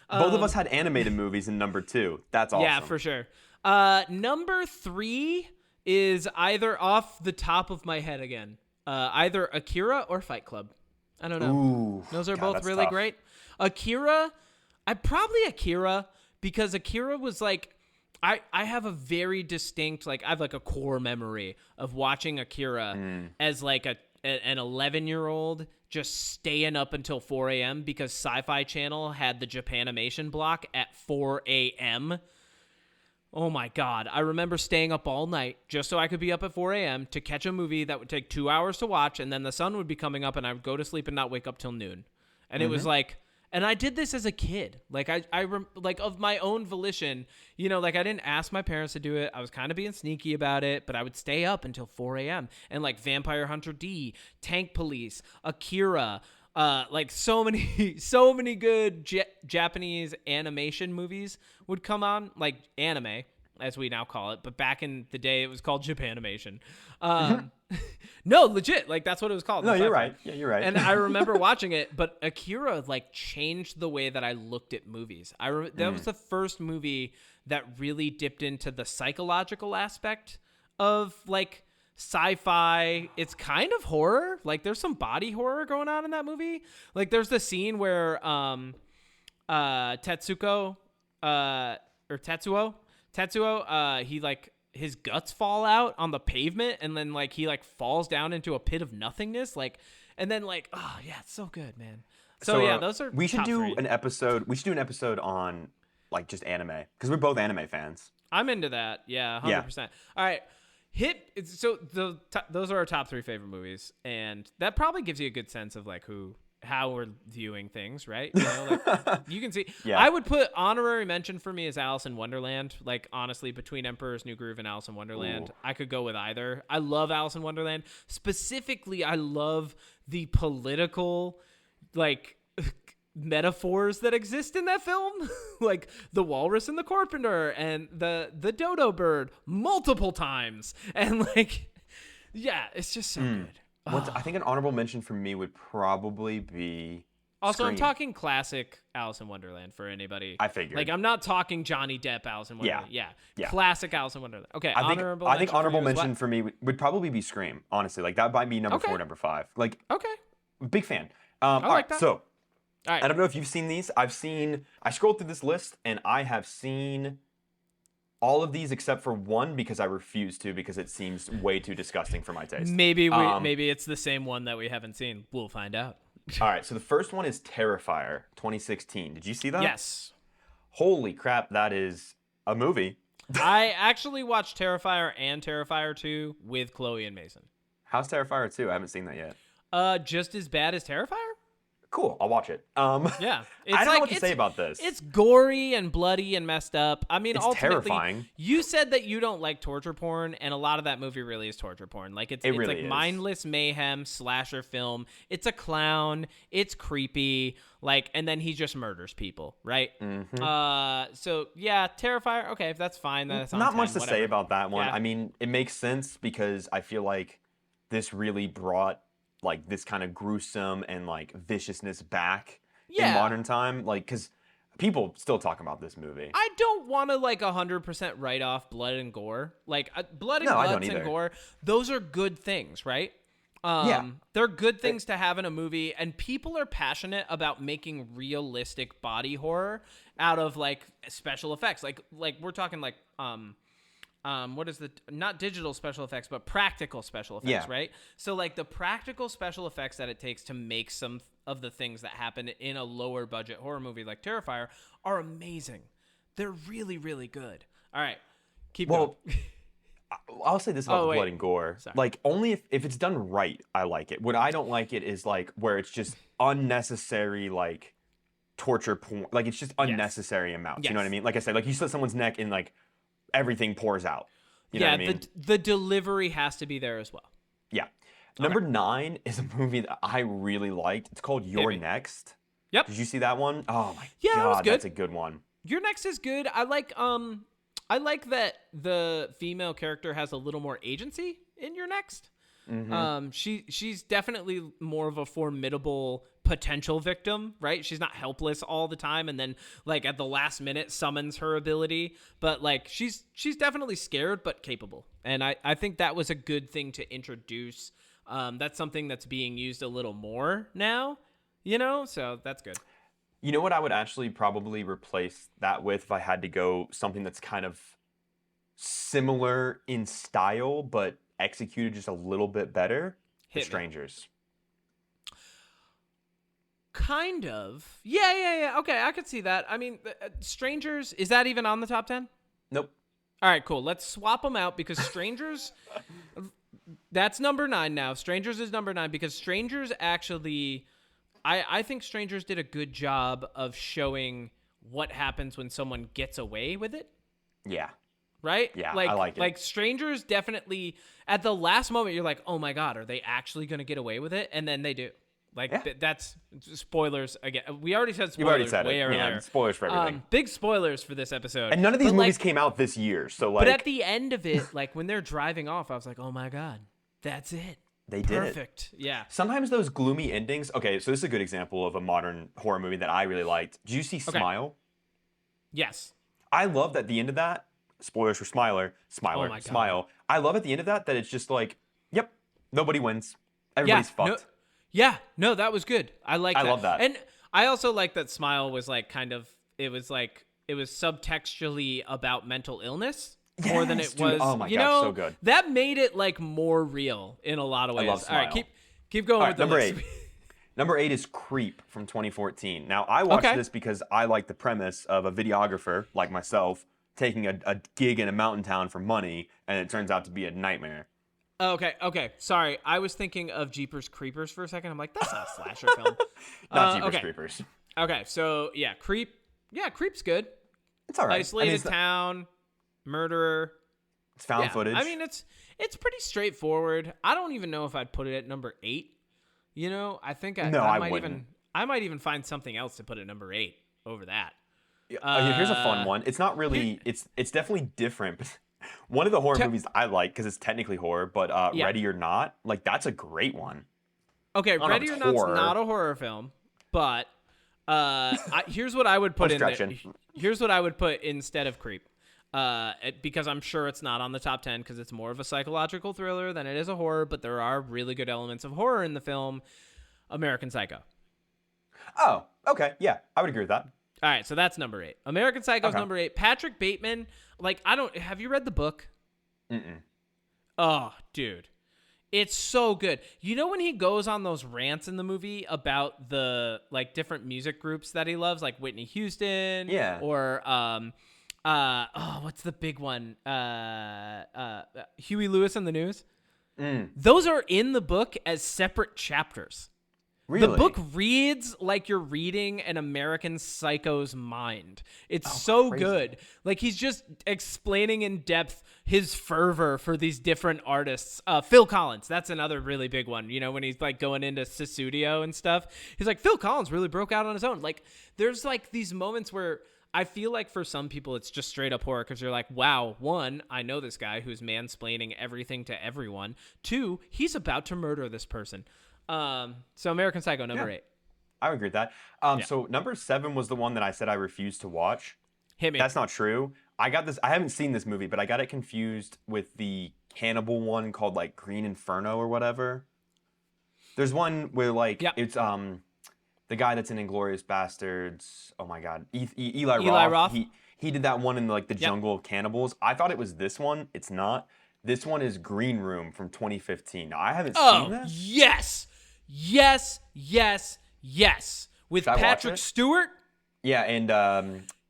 both of us had animated movies in number 2. That's awesome. Yeah, for sure. Number 3 is either off the top of my head again, either Akira or Fight Club. I don't know. Ooh, those are both really great. Akira, Akira, because Akira was like, I have a very distinct, like I have like a core memory of watching Akira as like an 11-year-old just staying up until 4 a.m. because Sci-Fi Channel had the Japanimation block at 4 a.m. Oh my God. I remember staying up all night just so I could be up at 4 a.m. to catch a movie that would take 2 hours to watch, and then the sun would be coming up and I would go to sleep and not wake up till noon. And it was like, and I did this as a kid. Like like of my own volition, you know, like I didn't ask my parents to do it. I was kind of being sneaky about it, but I would stay up until 4 a.m. And like Vampire Hunter D, Tank Police, Akira, like so many good Japanese animation movies would come on, like anime, as we now call it. But back in the day, it was called Japanimation. No, legit. Like that's what it was called. No, you're right. Yeah, you're right. And I remember watching it, but Akira like changed the way that I looked at movies. That was the first movie that really dipped into the psychological aspect of like sci-fi. It's kind of horror. Like there's some body horror going on in that movie. Like there's the scene where Tetsuo, he like his guts fall out on the pavement, and then like he like falls down into a pit of nothingness, like, and then like, oh yeah, it's so good, man. So yeah, those are we should do 3. an episode. We should do an episode on like just anime because we're both anime fans. I'm into that. Yeah, 100%. All right. So those are our top 3 favorite movies, and that probably gives you a good sense of like how we're viewing things, right? You know, like you can see. Yeah. I would put honorary mention for me as Alice in Wonderland. Like honestly, between Emperor's New Groove and Alice in Wonderland, I could go with either. I love Alice in Wonderland. Specifically, I love the political like metaphors that exist in that film, like the walrus and the carpenter and the dodo bird multiple times, and like it's just so good. I think an honorable mention for me would probably be also Scream. I'm talking classic Alice in Wonderland for anybody. I figured. Like I'm not talking Johnny Depp Alice in Wonderland. Yeah. Classic Alice in Wonderland. Okay, I think honorable mention for me would probably be Scream. Honestly, like that might be number 4, number 5. Like big fan. All right, that. So I don't know if you've seen these. I scrolled through this list and I have seen all of these except for one because I refuse to because it seems way too disgusting for my taste. Maybe it's the same one that we haven't seen. We'll find out. All right, so the first one is Terrifier 2016. Did you see that? Yes. Holy crap, that is a movie. I actually watched Terrifier and Terrifier 2 with Chloe and Mason. How's Terrifier 2? I haven't seen that yet. Just as bad as Terrifier? Cool, I'll watch it. Yeah, I don't know what to say about this. It's gory and bloody and messed up. I mean, it's ultimately, terrifying. You said that you don't like torture porn, and a lot of that movie really is torture porn. Like it's really like is. mindless mayhem slasher film. It's a clown. It's creepy. Like, and then he just murders people, right? Mm-hmm. So yeah, Terrifier. Okay, if that's fine, then that's on not 10, much to whatever. say about that one. Yeah. I mean, it makes sense because I feel like this really brought like this kind of gruesome and like viciousness back in modern time, like because people still talk about this movie. I don't want to like 100% write off blood and gore. Like blood and guts and gore, those are good things, right? They're good things to have in a movie, and people are passionate about making realistic body horror out of like special effects. Like we're talking like what is the not digital special effects but practical special effects, Yeah. right? So like the practical special effects that it takes to make some of the things that happen in a lower budget horror movie like Terrifier are amazing. They're really, really good. All right, keep going. I'll say this about Oh, the wait. blood and gore. Sorry. Like, only if it's done right, I like it. What I don't like it is like where it's just unnecessary, like torture porn. Like, it's just unnecessary amounts. You know what I Yes. mean? Like I said, like you slit someone's neck and like everything pours out. You know what I mean? the delivery has to be there as well. Yeah. Number 9 is a movie that I really liked. It's called You're me. Next. Yep. Did you see that one? Oh my Yeah, that was god, good. that's a good one. Your Next is good. I like that the female character has a little more agency in Your Next. Mm-hmm. She's definitely more of a formidable potential victim, right? She's not helpless all the time and then like at the last minute summons her ability, but like she's definitely scared but capable. And I think that was a good thing to introduce. That's something that's being used a little more now, so that's good. You know what I would actually probably replace that with if I had to go something that's kind of similar in style but executed just a little bit better? The Hit me. Strangers. Kind of. Yeah. Okay, I could see that. I mean, Strangers, is that even on the top 10? Nope. All right, cool. Let's swap them out because Strangers, that's number 9 now. Strangers is number 9 because Strangers actually, I think Strangers did a good job of showing what happens when someone gets away with it. Yeah. Right? Yeah, I like it. Like Strangers definitely, at the last moment, you're like, oh my God, are they actually going to get away with it? And then they do. Like, Yeah. That's spoilers again. We already said spoilers You already said way it. earlier. Yeah, spoilers for everything. Big spoilers for this episode. And none of these But, movies like, came out this year, so like But at the end of it, like when they're driving off, I was like, oh my God, that's it. they did it. Perfect. Yeah. Sometimes those gloomy endings. Okay, so this is a good example of a modern horror movie that I really liked. Did you see Smile? Yes. I love that the end of that. Spoilers for Smiler. Oh my God. Smile. I love at the end of that it's just like, yep, nobody wins. Everybody's fucked. No, that was good. I like that. I love that. And I also like that Smile was like it was subtextually about mental illness more than Yes, it dude. was. Oh my gosh, so good. That made it like more real in a lot of ways. love All right, Smile. keep going All with right, the number list. 8. Number 8 is Creep from 2014. Now, I watched Okay. this because I like the premise of a videographer like myself taking a gig in a mountain town for money, and it turns out to be a nightmare. Okay. Sorry, I was thinking of Jeepers Creepers for a second. I'm like, that's not a slasher film. Not Jeepers okay. Creepers. Okay, so yeah, Creep. Yeah, Creep's good. It's all right. Isolated it's town, murderer. It's found Yeah, footage. I mean, it's pretty straightforward. I don't even know if I'd put it at number 8. I think I might wouldn't. I might even find something else to put at number 8 over that. Here's a fun one. It's not really. It's definitely different. But one of the horror movies I like because it's technically horror, but Yeah. Ready or Not, like that's a great one. Okay, Not Ready a or Not's horror. not a horror film, but here's what I would put I'm in there. stretching. Here's what I would put instead of Creep. Because I'm sure it's not on the top 10 because it's more of a psychological thriller than it is a horror, but there are really good elements of horror in the film. American Psycho. Oh, okay, yeah, I would agree with that. All right, so that's number 8. American Psycho's Okay. number 8. Patrick Bateman, have you read the book? Mm-mm. Oh, dude. It's so good. You know when he goes on those rants in the movie about the different music groups that he loves, like Whitney Houston, Yeah. or what's the big one? Huey Lewis and the News. Those are in the book as separate chapters. Really? The book reads like you're reading an American Psycho's mind. It's so crazy. good. Like he's just explaining in depth his fervor for these different artists. Phil Collins, that's another really big one. When he's like going into Sussudio and stuff, he's like, Phil Collins really broke out on his own. Like there's like these moments where I feel like for some people it's just straight up horror because you're like, wow, 1, I know this guy who's mansplaining everything to everyone. 2, he's about to murder this person. So American Psycho, number 8. I would agree with that. So number 7 was the one that I said I refused to watch. Hit me. That's not true. I haven't seen this movie, but I got it confused with the cannibal one called like Green Inferno or whatever. There's one where it's the guy that's in Inglourious Bastards. Oh my God, Eli Roth. Roth? He did that one in like the Yep. Jungle of Cannibals. I thought it was this one. It's not. This one is Green Room from 2015. Now, I haven't seen this. Yes. Yes. Yes. Yes. With Should I watch Patrick it? Stewart. Yeah, and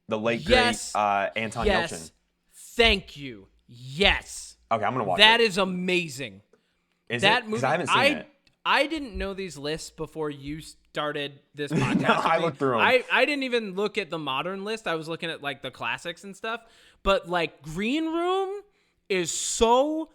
the late Yes. great Anton Yes. Yelchin. Thank you. Yes. Okay, I'm gonna watch That it. is amazing. Is That it? movie. Because I haven't seen it. I didn't know these lists before you started this podcast. No, I with me. looked through 'em. I didn't even look at the modern list. I was looking at like the classics and stuff. But like Green Room is so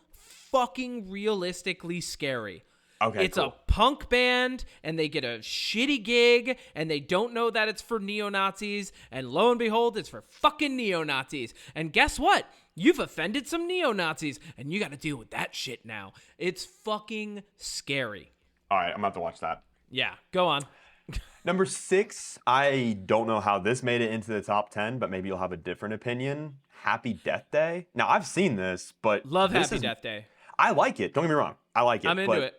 fucking realistically scary. Okay, It's cool. a punk band and they get a shitty gig and they don't know that it's for neo-Nazis, and lo and behold, it's for fucking neo-Nazis. And guess what? You've offended some neo-Nazis and you got to deal with that shit now. It's fucking scary. All right, I'm about to watch that. Yeah, go on. Number 6, I don't know how this made it into the top 10, but maybe you'll have a different opinion. Happy Death Day. Now, I've seen this, but Love this Happy is- Death Day. I like it. Don't get me wrong. I like it. I'm into but it.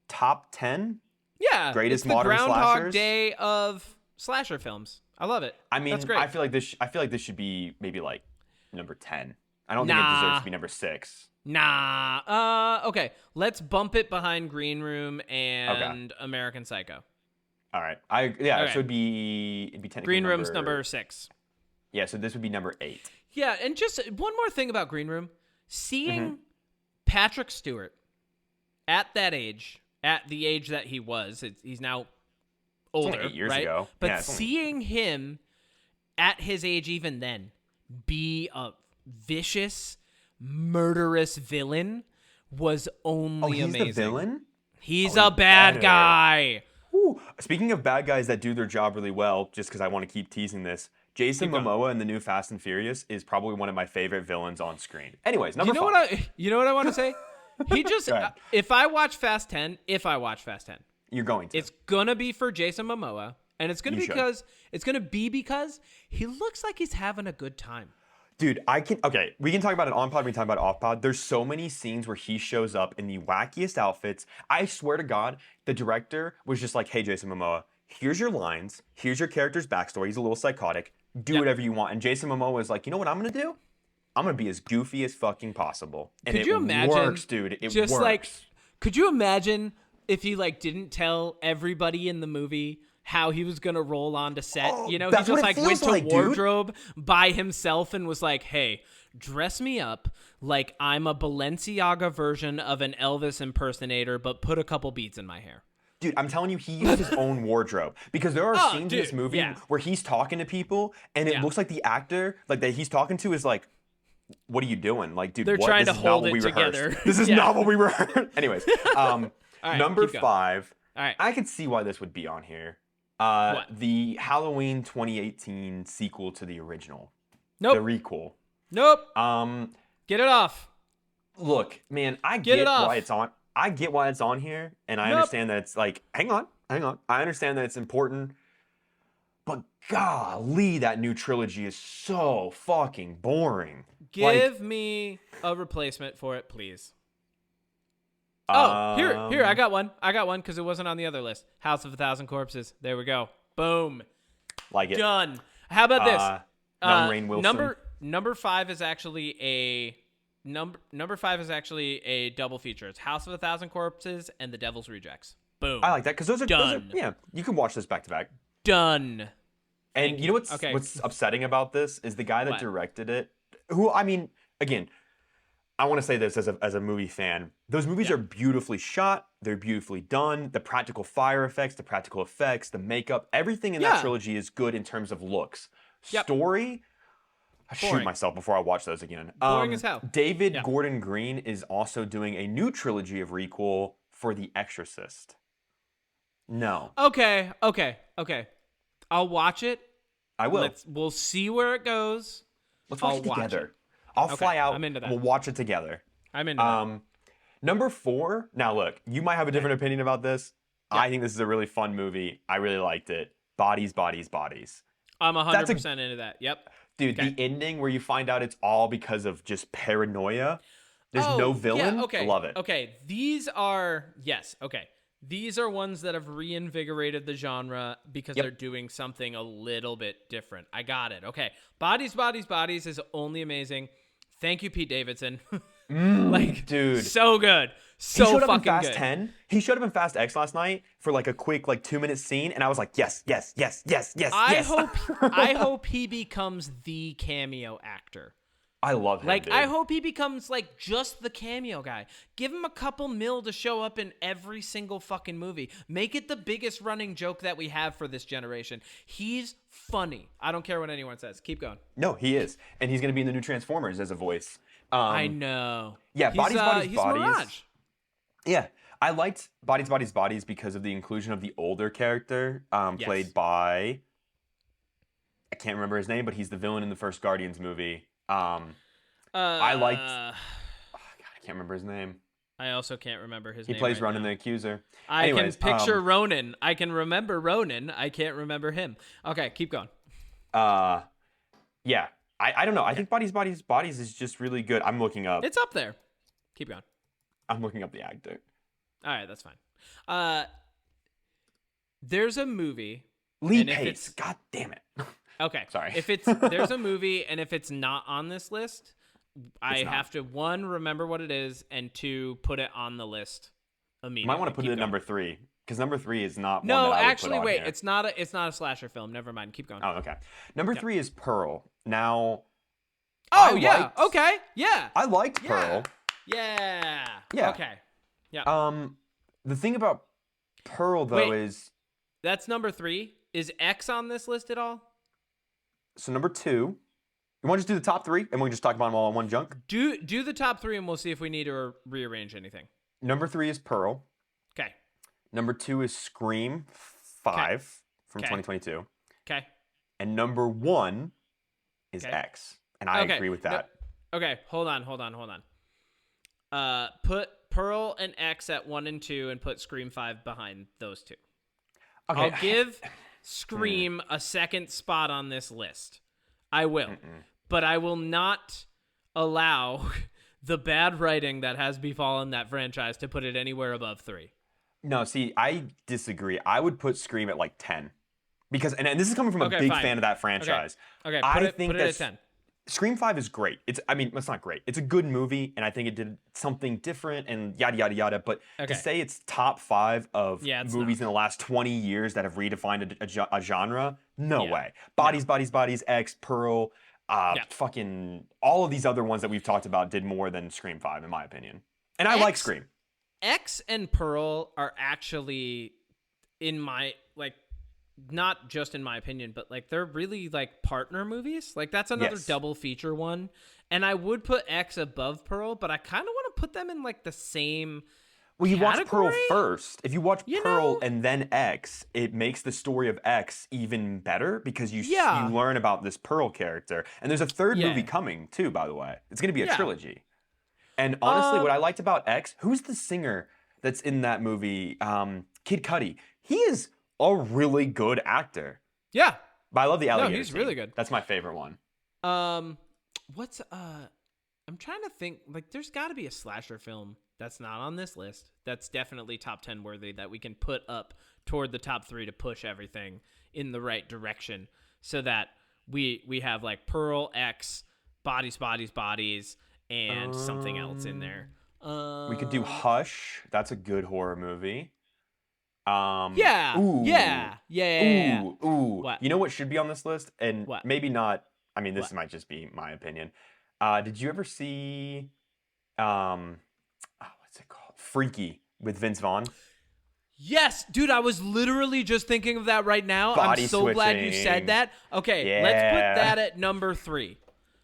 Top 10? Yeah, Greatest it's the modern Groundhog slashers? Day of slasher films. I love it. I mean, That's great. I feel like this should be maybe like number 10. I don't think it Nah. deserves to be number 6. Nah. Okay. Let's bump it behind Green Room and American Psycho. All right. Okay. So it'd be technically Green Room's number 6. Yeah, so this would be number 8. Yeah, and just one more thing about Green Room. Seeing Mm-hmm. Patrick Stewart at that age, at the age that he was, he's now older, only 8 years right? ago. But Yeah, it's only- seeing him at his age even then be a vicious, murderous villain was only Oh, he's amazing. the villain? He's Oh, a bad better. guy. Ooh. Speaking of bad guys that do their job really well, just because I want to keep teasing this, Jason Keep going. Momoa in the new Fast and Furious is probably one of my favorite villains on screen. Anyways, number You know 5. you know what I want to say? He just Go ahead. if I watch Fast 10, You're going to. it's gonna be for Jason Momoa, and it's gonna You be should. because he looks like he's having a good time. Dude, we can talk about it on pod, we can talk about it off pod. There's so many scenes where he shows up in the wackiest outfits. I swear to God, the director was just like, hey, Jason Momoa, here's your lines, here's your character's backstory. He's a little psychotic. Do Yep. whatever you want. And Jason Momoa was like, you know what I'm gonna do? I'm gonna be as goofy as fucking possible. And Could you imagine? works, dude. It just works. like, could you imagine if he like didn't tell everybody in the movie how he was gonna roll onto set? Oh, You know, he that's just what it like went feels to like, dude. wardrobe by himself and was like, "Hey, dress me up like I'm a Balenciaga version of an Elvis impersonator, but put a couple beads in my hair." Dude, I'm telling you, he used his own wardrobe because there are scenes in this dude, movie yeah. where he's talking to people, and it Yeah. looks like the actor, like that he's talking to, is like, "What are you doing?" Like, dude, They're what? trying This to is not hold what it we together. rehearsed. This is Yeah. not what we rehearsed. Anyways, right, number keep going. 5. All right. I could see why this would be on here. What? The Halloween 2018 sequel to the original, Nope. the requel. Nope. Get it off. Look, man, I Get get it off. why it's on. I get why it's on here, and I Nope. understand that it's like, hang on. I understand that it's important, but golly, that new trilogy is so fucking boring. Give me a replacement for it, please. Oh, here, I got one because it wasn't on the other list. House of a Thousand Corpses. There we go. Boom. Like it. Done. How about this? Rainn Wilson. Number 5 is actually a number 5 is actually a double feature. It's House of a Thousand Corpses and The Devil's Rejects. Boom. I like that because those are Done. yeah. You can watch this back to back. Done. And you know what's Okay. what's upsetting about this is the guy that What? directed it. Who, I mean, again, I want to say this as a movie fan. Those movies are beautifully shot. They're beautifully done. The practical fire effects, the practical effects, the makeup, everything in that Yeah. trilogy is good in terms of looks. Yep. Story, I shoot Boring. myself before I watch those again. Boring as hell. David Yeah. Gordon Green is also doing a new trilogy of requel for The Exorcist. No, Okay. I'll watch it. I will. We'll see where it goes. Let's watch I'll it watch together. it. I'll Okay, fly out. I'm into that. We'll watch it together. I'm into that. Number 4. Now, look, you might have a different opinion about this. Yeah. I think this is a really fun movie. I really liked it. Bodies, Bodies, Bodies. I'm that's a- 100% into that. Yep. Dude, Okay. the ending where you find out it's all because of just paranoia. There's no villain. Yeah, okay. I love it. Okay. These are yes. Okay. These are ones that have reinvigorated the genre because Yep. they're doing something a little bit different. I got it. Okay. Bodies, Bodies, Bodies is only amazing. Thank you, Pete Davidson. Like, dude. so good. He So showed up in fucking Fast good. 10. He showed up in Fast X last night for like a quick 2-minute scene, and I was like, yes, yes, yes, yes, yes, I yes. hope he becomes the cameo actor. I love him, Like, dude. I hope he becomes, like, just the cameo guy. Give him a couple mil to show up in every single fucking movie. Make it the biggest running joke that we have for this generation. He's funny. I don't care what anyone says. Keep going. No, he is. And he's going to be in the new Transformers as a voice. I know. Yeah, Bodies, Bodies, he's Bodies. Mirage. Yeah. I liked Bodies, Bodies, Bodies because of the inclusion of the older character played by... I can't remember his name, but he's the villain in the first Guardians movie. I liked... Oh, God, I can't remember his name. I also can't remember his He name. plays right Ronan now. the Accuser. I Anyways, can picture Ronan. I can remember Ronan. I can't remember him. Okay, keep going. Yeah. I don't know. I think Bodies, Bodies, Bodies is just really good. I'm looking up. It's up there. Keep going. I'm looking up the actor. All right, that's fine. There's a movie. Lee and if Pace. it's- God damn it. Okay. Sorry. If there's a movie, and if it's not on this list, I not. have to, 1, remember what it is, and 2, put it on the list You immediately. might want to put Keep it at going. number 3 because number 3 is not one No, that I would actually, put on wait. here. It's not a slasher film. Never mind. Keep going. Oh, okay. Number 3 is Pearl. Now. Oh, I yeah. liked- Okay. Yeah. I liked Yeah. Pearl. Yeah. Yeah. Okay. Yeah. The thing about Pearl though Wait. is That's number 3. Is X on this list at all? so number 2. You want to just do the top 3 and we can just talk about them all in one junk? Do the top 3, and we'll see if we need to rearrange anything. Number 3 is Pearl. Okay. Number 2 is Scream 5 from Okay. 2022. Okay. And number 1 is Okay. X. And I Okay. agree with No- that. Okay. Hold on. Put Pearl and X at 1 and 2, and put Scream 5 behind those two. Okay. I'll give Scream a second spot on this list. I will. But I will not allow the bad writing that has befallen that franchise to put it anywhere above 3. No, see, I disagree. I would put Scream at 10. Because and this is coming from a Okay, big fine. fan of that franchise. Okay, I put it think at that's 10. Scream 5 is great. It's not great. It's a good movie, and I think it did something different and yada, yada, yada. But Okay. to say it's top 5 of Yeah, it's movies not. in the last 20 years that have redefined a genre, no Yeah. way. Bodies, Bodies, Bodies, X, Pearl, Yeah. fucking all of these other ones that we've talked about did more than Scream 5, in my opinion. And I like Scream. X and Pearl are actually, in my, not just in my opinion, but they're really partner movies. That's another Yes. double feature one. And I would put X above Pearl, but I kind of want to put them in the same Well, you watch Pearl category? first. If you watch You Pearl know? and then X, it makes the story of X even better because you Yeah. you learn about this Pearl character. And there's a third Yeah. movie coming too, by the way. It's going to be a Yeah. trilogy. And honestly, what I liked about X, who's the singer that's in that movie? Kid Cudi. He is a really good actor. Yeah. But I love the alligator. he's scene. really good. That's my favorite one. What's I'm trying to think, there's got to be a slasher film that's not on this list that's definitely top 10 worthy that we can put up toward the top 3 to push everything in the right direction, so that we have Pearl, X, Bodies, Bodies, Bodies, and something else in there. We could do Hush. That's a good horror movie. Yeah. Ooh. Yeah. Ooh. What? You know what should be on this list? And What? maybe not. I mean, this What? might just be my opinion. Did you ever see, what's it called? Freaky with Vince Vaughn? Yes, dude, I was literally just thinking of that right now. Body I'm so glad you switching. said that. Okay, let's Yeah. put that at number 3.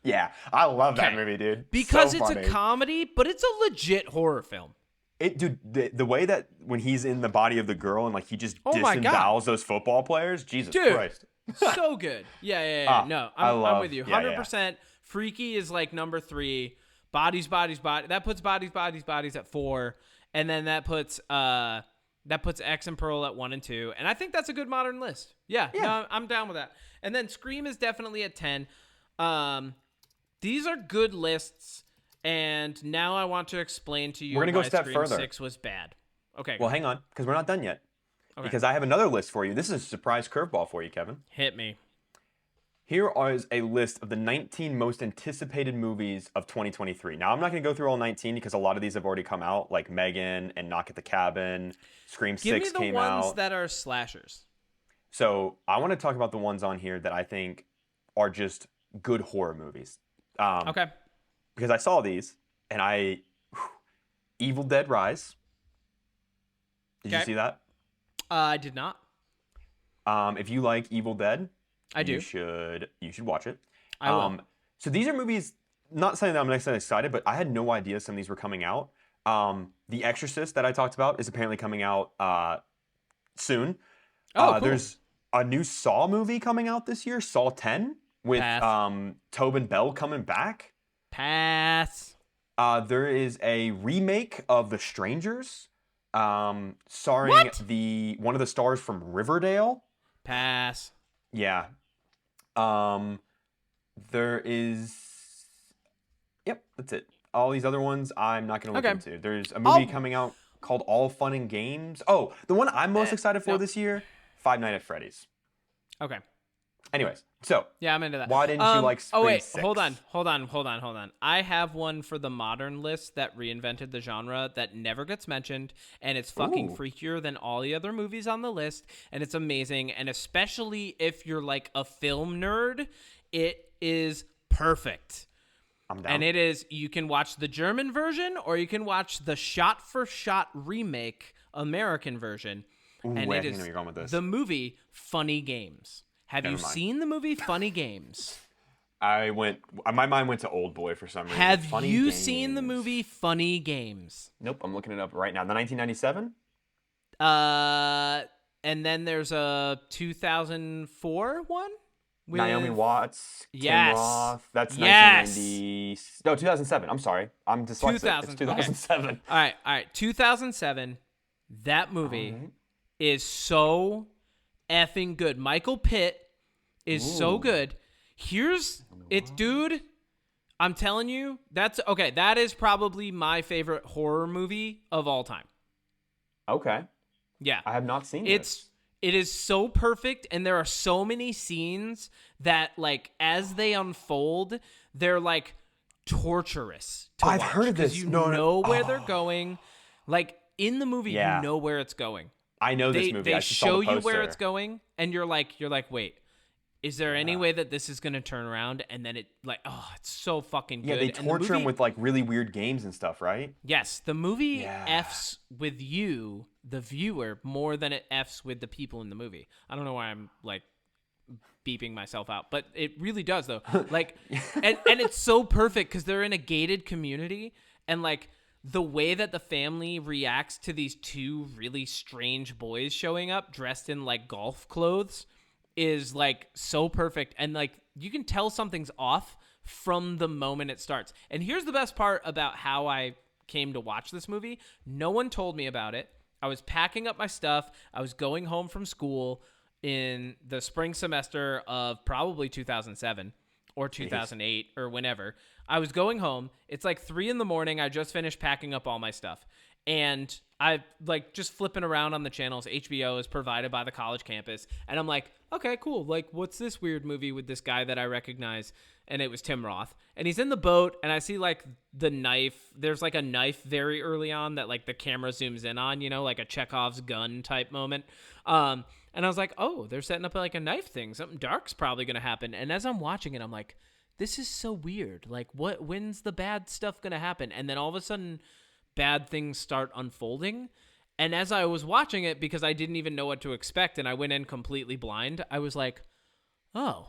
Yeah, I love that Okay. movie, dude. Because So it's funny. a comedy, but it's a legit horror film. Dude, the way that when he's in the body of the girl and he just Oh my God. disembowels those football players, Jesus Dude. Christ. So good. Yeah. No, I'm with you. yeah, yeah. 100%. Freaky is number 3. Bodies. That puts Bodies at 4. And then that puts X and Pearl at 1 and 2. And I think that's a good modern list. Yeah. No, I'm down with that. And then Scream is definitely at 10. These are good lists. And now I want to explain to you We're gonna go why a step Scream further. 6 was bad. Okay. Well, hang on, because we're not done yet. Okay. Because I have another list for you. This is a surprise curveball for you, Kevin. Hit me. Here is a list of the 19 most anticipated movies of 2023. Now, I'm not going to go through all 19 because a lot of these have already come out, like Megan and Knock at the Cabin. Scream 6 Give me came the ones out. that are slashers. So I want to talk about the ones on here that I think are just good horror movies. Okay. Because I saw these and Evil Dead Rise. Did you Okay. see that? I did not. If you like Evil Dead, I do. You should watch it. I will. So these are movies. Not saying that I'm necessarily excited, but I had no idea some of these were coming out. The Exorcist that I talked about is apparently coming out soon. Oh, cool. There's a new Saw movie coming out this year, Saw 10, with Tobin Bell coming back. Pass. There is a remake of The Strangers, starring one of the stars from Riverdale. Pass. Yeah. There is. Yep, that's it. All these other ones I'm not going to look into. There's a movie coming out called All Fun and Games. Oh, the one I'm most excited for this year, Five Nights at Freddy's. Okay. Anyways, so yeah, I'm into that. Why didn't you like Scream Oh wait, 6? hold on. I have one for the modern list that reinvented the genre that never gets mentioned, and it's fucking freakier than all the other movies on the list, and it's amazing. And especially if you're like a film nerd, it is perfect. I'm down. And it is, you can watch the German version or you can watch the shot-for-shot remake American version. Ooh, and I it think I is know where you're going with this. the movie Funny Games. Have you seen the movie Funny Games? My mind went to Old Boy for some reason. Have Funny you Games. seen the movie Funny Games? Nope, I'm looking it up right now. The 1997? And then there's a 2004 one? With Naomi Watts, Yes. Tim Roth. That's Yes. 1990. No, 2007. I'm sorry. I'm dyslexic. 2000. It's 2007. All right. 2007. That movie is so effing good. Michael Pitt is so good. Dude. I'm telling you, that is probably my favorite horror movie of all time. Okay. Yeah. I have not seen this. It is so perfect, and there are so many scenes that, like, as they unfold, they're, like, torturous to I've watch, heard of this. 'cause you know where they're going. Like, in the movie, you know where it's going. I know this movie. They I just saw show the you where poster. it's going, and you're like, wait, is there any way that this is going to turn around? And then it's so fucking good. Yeah, they And the torture him movie- with, like, really weird games and stuff, right? Yes, the movie F's with you, the viewer, more than it F's with the people in the movie. I don't know why I'm, like, beeping myself out, but it really does, though. Like, and it's so perfect because they're in a gated community, and, like, the way that the family reacts to these two really strange boys showing up dressed in, like, golf clothes is, like, so perfect. And, like, you can tell something's off from the moment it starts. And here's the best part about how I came to watch this movie. No one told me about it. I was packing up my stuff. I was going home from school in the spring semester of probably 2007 or 2008 or whenever. I was going home. It's like 3 a.m. I just finished packing up all my stuff. And I just flipping around on the channels. HBO is provided by the college campus. And I'm like, okay, cool. Like, what's this weird movie with this guy that I recognize? And it was Tim Roth. And he's in the boat, and I see, like, the knife. There's, like, a knife very early on that, like, the camera zooms in on, like a Chekhov's gun type moment. And I was like, oh, they're setting up, like, a knife thing. Something dark's probably going to happen. And as I'm watching it, I'm like, this is so weird. Like, when's the bad stuff going to happen? And then all of a sudden, bad things start unfolding. And as I was watching it, because I didn't even know what to expect, and I went in completely blind, I was like, oh,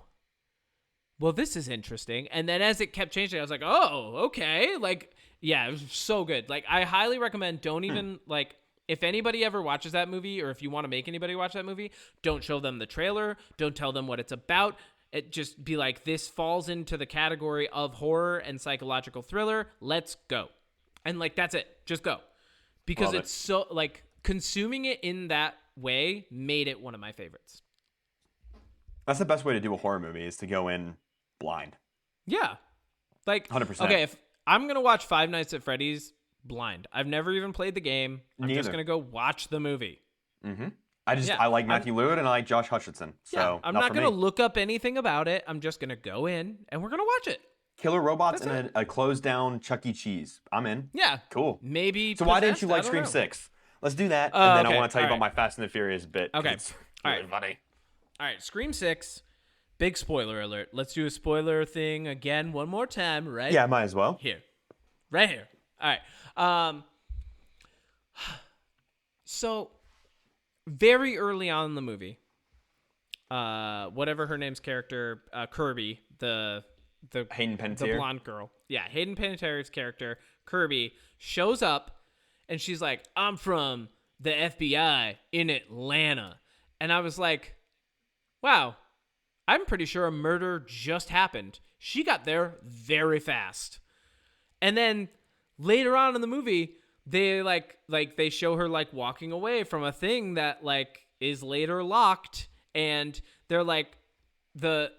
well, this is interesting. And then as it kept changing, I was like, oh, okay. Like, yeah, it was so good. Like, I highly recommend, don't even, like, if anybody ever watches that movie, or if you want to make anybody watch that movie, don't show them the trailer. Don't tell them what it's about. It just be like, this falls into the category of horror and psychological thriller. Let's go. And, like, that's it. Just go. Because it's so, like, consuming it in that way made it one of my favorites. That's the best way to do a horror movie, is to go in blind. Yeah. Like, 100%. Okay, if I'm going to watch Five Nights at Freddy's blind. I've never even played the game. I'm just Neither. gonna go watch the movie. Mm-hmm. Yeah, I like Matthew Lillard and I like Josh Hutcherson. So I'm not not for gonna me. look up anything about it. I'm just gonna go in and we're gonna watch it. Killer robots That's and a closed down Chuck E. Cheese. I'm in. Yeah, Cool. maybe. So why didn't Possessed? you I like don't Scream know. 6? Let's do that, and then I Okay, want to tell you all about my Fast and the Furious bit. 'Cause Okay. It's All really right. funny. All right, Scream 6. Big spoiler alert. Let's do a spoiler thing again one more time, right? Yeah, might as well. Here. Right here. All right. So very early on in the movie, whatever her name's character, Kirby, the Hayden the Panettiere. blonde girl. Yeah, Hayden Panettiere's character, Kirby, shows up and she's like, "I'm from the FBI in Atlanta." And I was like, wow, I'm pretty sure a murder just happened. She got there very fast. And then later on in the movie, they they show her like walking away from a thing that like is later locked, and they're like the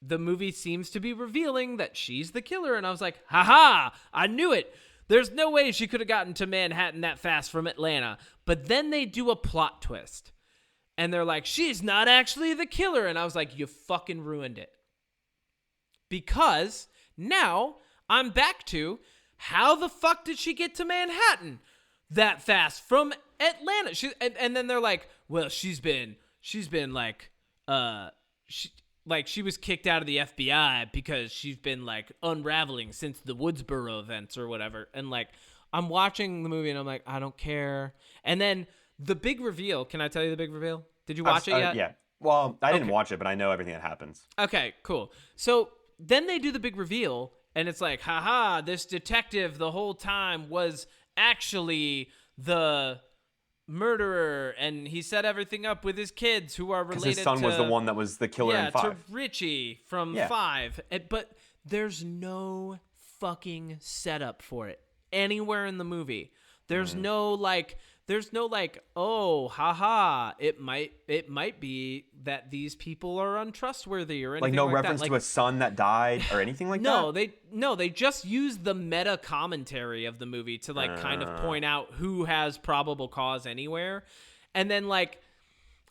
movie seems to be revealing that she's the killer, and I was like, haha, I knew it. There's no way she could have gotten to Manhattan that fast from Atlanta. But then they do a plot twist. And they're like, she's not actually the killer. And I was like, you fucking ruined it. Because now I'm back to how the fuck did she get to Manhattan that fast from Atlanta? And then they're like, well, she's been like, she was kicked out of the FBI because she's been like unraveling since the Woodsboro events or whatever. And like, I'm watching the movie and I'm like, I don't care. And then the big reveal. Can I tell you the big reveal? Did you watch it yet? Yeah. Well, I didn't watch it, but I know everything that happens. Okay, cool. So then they do the big reveal, and it's like, haha, this detective the whole time was actually the murderer, and he set everything up with his kids who are related to... His son was the one that was the killer in 5. to Richie from 5. But there's no fucking setup for it anywhere in the movie. There's no like, oh, haha, it might be that these people are untrustworthy or anything like no like reference that. to a son that died or anything like that. They just use the meta commentary of the movie to like kind of point out who has probable cause anywhere, and then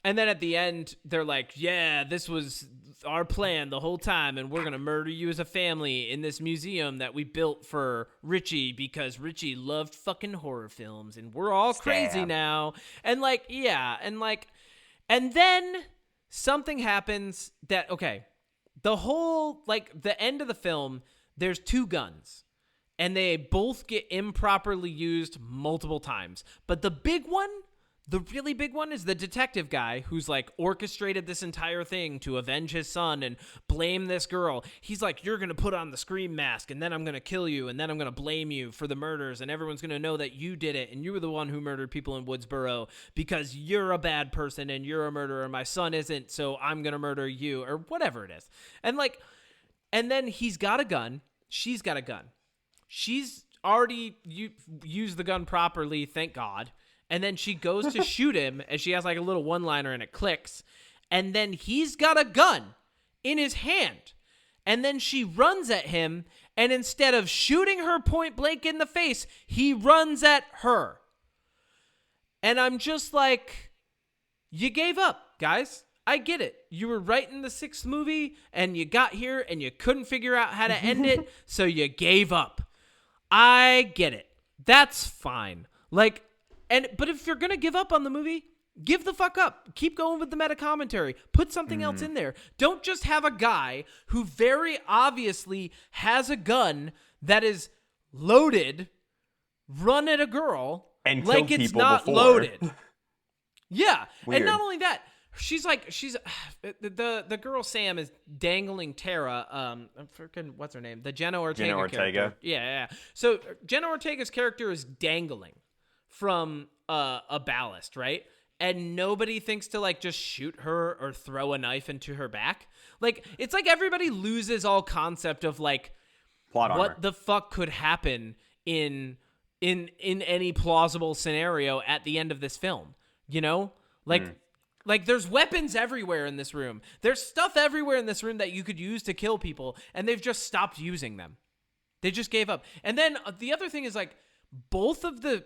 at the end they're like, yeah, this was our plan the whole time, and we're gonna murder you as a family in this museum that we built for Richie because Richie loved fucking horror films, and we're all crazy now. And like, yeah, and then something happens that, okay, the whole, like, the end of the film, there's 2 guns, and they both get improperly used multiple times, but the really big one is the detective guy who's like orchestrated this entire thing to avenge his son and blame this girl. He's like, you're going to put on the Scream mask, and then I'm going to kill you, and then I'm going to blame you for the murders, and everyone's going to know that you did it, and you were the one who murdered people in Woodsboro because you're a bad person and you're a murderer. My son isn't, so I'm going to murder you, or whatever it is. And then he's got a gun. She's got a gun. She's already used the gun properly, thank God. And then she goes to shoot him, and she has like a little one-liner, and it clicks. And then he's got a gun in his hand. And then she runs at him, and instead of shooting her point blank in the face, he runs at her. And I'm just like, you gave up, guys. I get it. You were writing the 6th movie, and you got here, and you couldn't figure out how to end it, so you gave up. I get it. That's fine. Like... But if you're going to give up on the movie, give the fuck up. Keep going with the meta commentary. Put something else in there. Don't just have a guy who very obviously has a gun that is loaded run at a girl and like kill it's people not before. Loaded. Yeah. Weird. And not only that, she's the girl Sam is dangling Tara. I'm freaking, what's her name? The Jenna Ortega character. Yeah. So Jenna Ortega's character is dangling from a ballast, right? And nobody thinks to like just shoot her or throw a knife into her back. Like, it's like everybody loses all concept of like plot armor. What the fuck could happen in any plausible scenario at the end of this film, you know? Like there's weapons everywhere in this room. There's stuff everywhere in this room that you could use to kill people, and they've just stopped using them. They just gave up. And then the other thing is like, both of the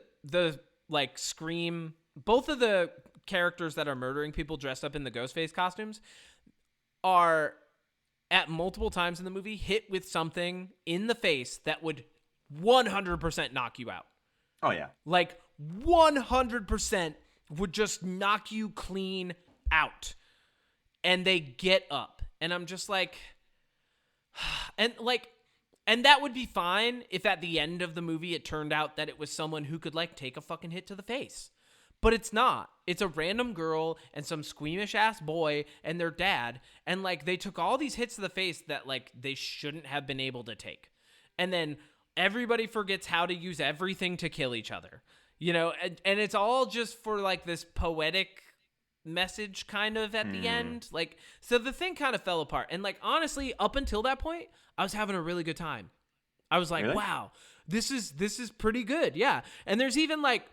like Scream, both of the characters that are murdering people dressed up in the Ghostface costumes are at multiple times in the movie hit with something in the face that would 100% knock you out. Oh yeah. Like 100% would just knock you clean out. And they get up. And I'm just like, and that would be fine if at the end of the movie it turned out that it was someone who could like take a fucking hit to the face. But it's not. It's a random girl and some squeamish ass boy and their dad. And like they took all these hits to the face that like they shouldn't have been able to take. And then everybody forgets how to use everything to kill each other. You know, and it's all just for like this poetic message kind of at the end. Like, so the thing kind of fell apart. And like honestly, up until that point, I was having a really good time. I was like, really? wow, this is pretty good. Yeah. And there's even like,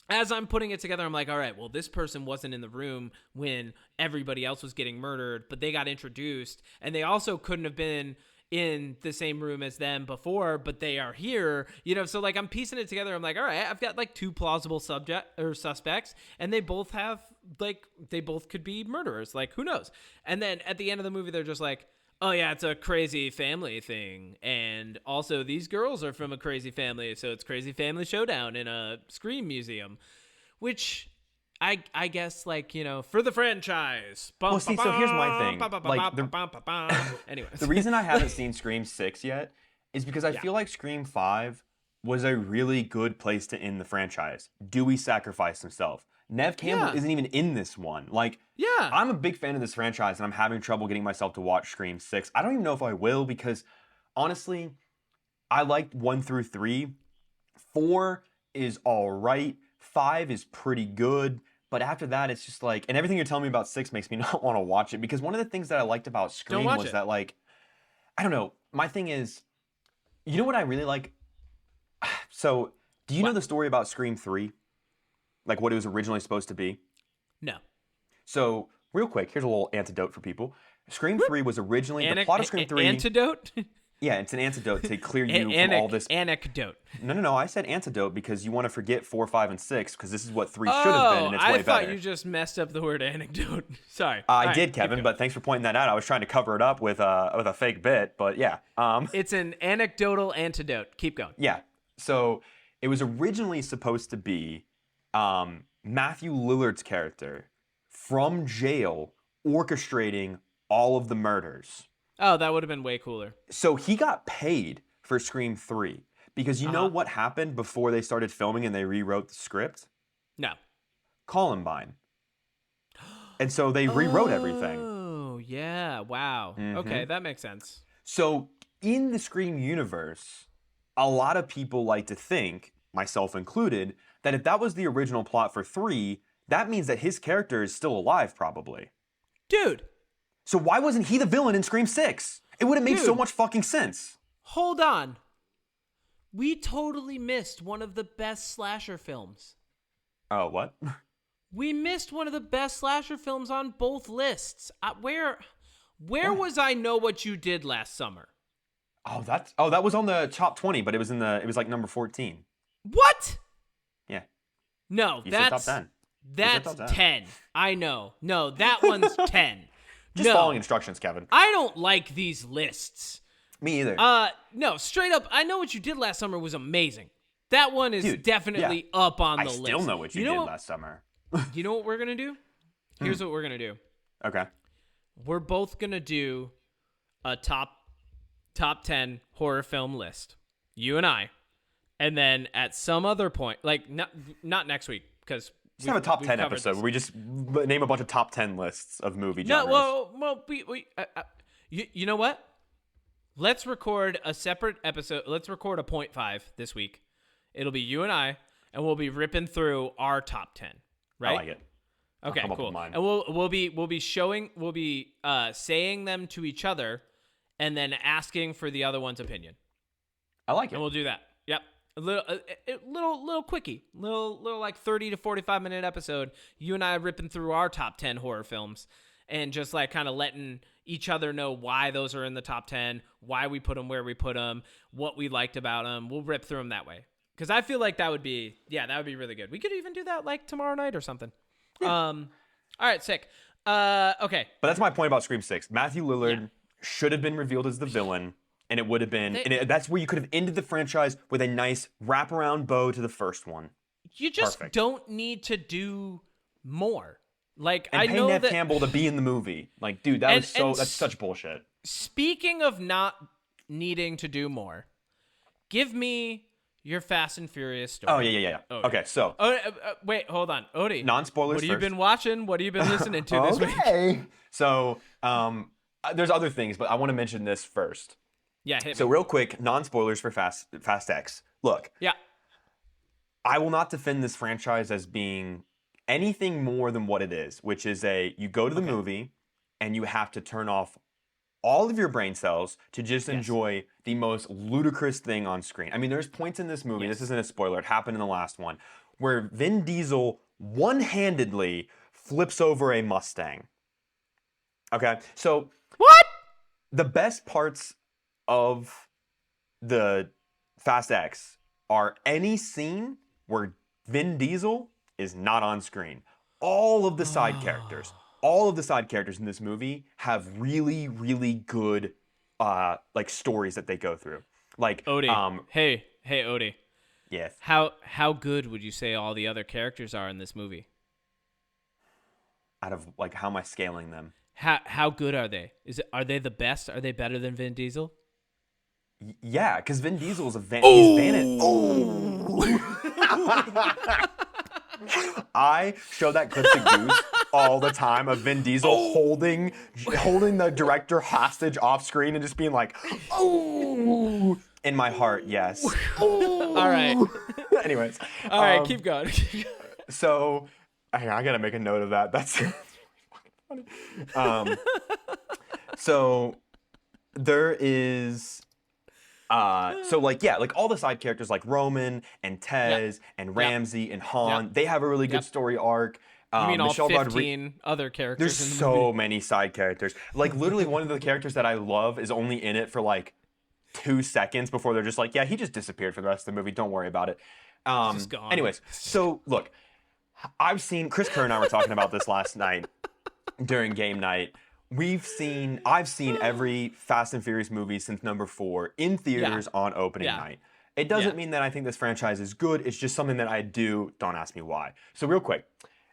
as I'm putting it together, I'm like, all right, well, this person wasn't in the room when everybody else was getting murdered, but they got introduced, and they also couldn't have been in the same room as them before, but they are here, you know? So like, I'm piecing it together. I'm like, all right, I've got like two plausible suspects, and they both have like, they both could be murderers. Like, who knows? And then at the end of the movie, they're just like, oh yeah, it's a crazy family thing. And also these girls are from a crazy family. So it's Crazy Family Showdown in a Scream museum, which I guess like, you know, for the franchise. Well, see, so here's my thing. Anyways. The reason I haven't seen Scream 6 yet is because I feel like Scream 5 was a really good place to end the franchise. Dewey sacrificed himself. Nev Campbell isn't even in this one. Like, I'm a big fan of this franchise, and I'm having trouble getting myself to watch Scream 6. I don't even know if I will, because honestly, I liked 1 through 3. 4 is all right. 5 is pretty good. But after that, it's just like, and everything you're telling me about 6 makes me not want to watch it, because one of the things that I liked about Scream was that, like, I don't know. My thing is, you know what I really like? So, do you know the story about Scream 3? Like what it was originally supposed to be? No. So, real quick, here's a little antidote for people. Scream 3 was originally, the plot of Scream 3... Antidote? Yeah, it's an antidote to clear you from all this... Anecdote. No, I said antidote because you want to forget 4, 5, and 6, because this is what 3 should have been, and it's way better. I thought you just messed up the word anecdote. Sorry. I did, Kevin, but thanks for pointing that out. I was trying to cover it up with a fake bit, but yeah. It's an anecdotal antidote. Keep going. Yeah. So, it was originally supposed to be... Matthew Lillard's character from jail orchestrating all of the murders. Oh, that would have been way cooler. So he got paid for Scream 3 because you know what happened before they started filming and they rewrote the script? No. Columbine. And so they rewrote everything. Oh, yeah. Wow. Okay, that makes sense. So in the Scream universe, a lot of people like to think, myself included, that if that was the original plot for 3, that means that his character is still alive, probably. Dude. So why wasn't he the villain in Scream 6? It would have made so much fucking sense. Hold on. We totally missed one of the best slasher films. Oh, what? We missed one of the best slasher films on both lists. Where was I Know What You Did Last Summer? Oh, that was on the top 20, but it was like number 14. What? Yeah. No, you said top 10. That's 10. I know. No, that one's 10. Just following instructions, Kevin. I don't like these lists. Me either. No, straight up, I Know What You Did Last Summer was amazing. That one is definitely up on the list. I still know what you did last summer. You know what we're going to do? Here's what we're going to do. Okay. We're both going to do a top 10 horror film list. You and I. And then at some other point, like not next week, because just have a top 10 episode where we just name a bunch of top 10 lists of movie genres. No, well, you know what? Let's record a separate episode. Let's record a 0.5 this week. It'll be you and I, and we'll be ripping through our top 10. Right? I like it. Okay, cool. And we'll be saying them to each other, and then asking for the other one's opinion. I like it. And we'll do that. Yep. A little quickie, little like 30 to 45 minute episode. You and I ripping through our top 10 horror films and just like kind of letting each other know why those are in the top 10, why we put them where we put them, what we liked about them. We'll rip through them that way. Because I feel like that would be really good. We could even do that like tomorrow night or something. Yeah. All right, sick. Okay. But that's my point about Scream 6. Matthew Lillard should have been revealed as the villain, and it would have been, that's where you could have ended the franchise with a nice wraparound bow to the first one. You just don't need to do more. Like, and I know Neve that Campbell to be in the movie. Like, dude, that's such bullshit. Speaking of not needing to do more, give me your Fast and Furious story. Oh, yeah. Okay, so. Wait, hold on. Odie. Non-spoilers What have you first. been watching? What have you been listening to this week? Okay. So, there's other things, but I want to mention this first. Yeah, hit me. So real quick, non-spoilers for Fast X. Look. Yeah. I will not defend this franchise as being anything more than what it is, which is you go to the movie and you have to turn off all of your brain cells to just enjoy the most ludicrous thing on screen. I mean, there's points in this movie, this isn't a spoiler, it happened in the last one, where Vin Diesel one-handedly flips over a Mustang. Okay, so what? The best parts of the Fast X are any scene where Vin Diesel is not on screen. All of the side characters in this movie have really, really good like stories that they go through. Like Odie. Hey Odie. Yes. How good would you say all the other characters are in this movie? Out of like, how am I scaling them? How good are they? Are they the best? Are they better than Vin Diesel? Yeah, because Vin Diesel is a I show that clip to Goose all the time of Vin Diesel holding the director hostage off screen and just being like, oh, in my heart, yes. All right. Anyways. All right, keep going. So, I gotta make a note of that. That's fucking funny. So there is. So like all the side characters like Roman and Tez and Ramsey and Han, they have a really good story arc. You mean Michelle all 15 other characters? There's in the so movie? many side characters. Like literally one of the characters that I love is only in it for like 2 seconds before they're just like, yeah, he just disappeared for the rest of the movie. Don't worry about it. Just gone. Anyways, so look, I've seen Chris Kerr and I were talking about this last night during game night. I've seen every Fast and Furious movie since number 4 in theaters on opening night. It doesn't mean that I think this franchise is good. It's just something that I do. Don't ask me why. So real quick,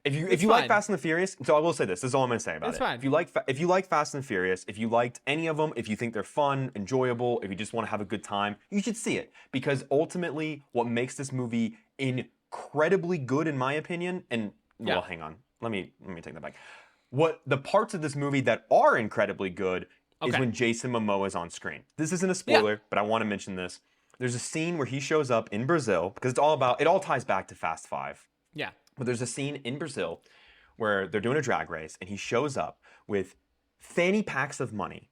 if you like Fast and the Furious, so I will say this. This is all I'm going to say about it. Fine. If you like Fast and Furious, if you liked any of them, if you think they're fun, enjoyable, if you just want to have a good time, you should see it. Because ultimately, what makes this movie incredibly good, in my opinion, and well, hang on, let me take that back. What the parts of this movie that are incredibly good is when Jason Momoa is on screen. This isn't a spoiler, but I want to mention this. There's a scene where he shows up in Brazil, because it all ties back to Fast 5. Yeah. But there's a scene in Brazil where they're doing a drag race, and he shows up with fanny packs of money,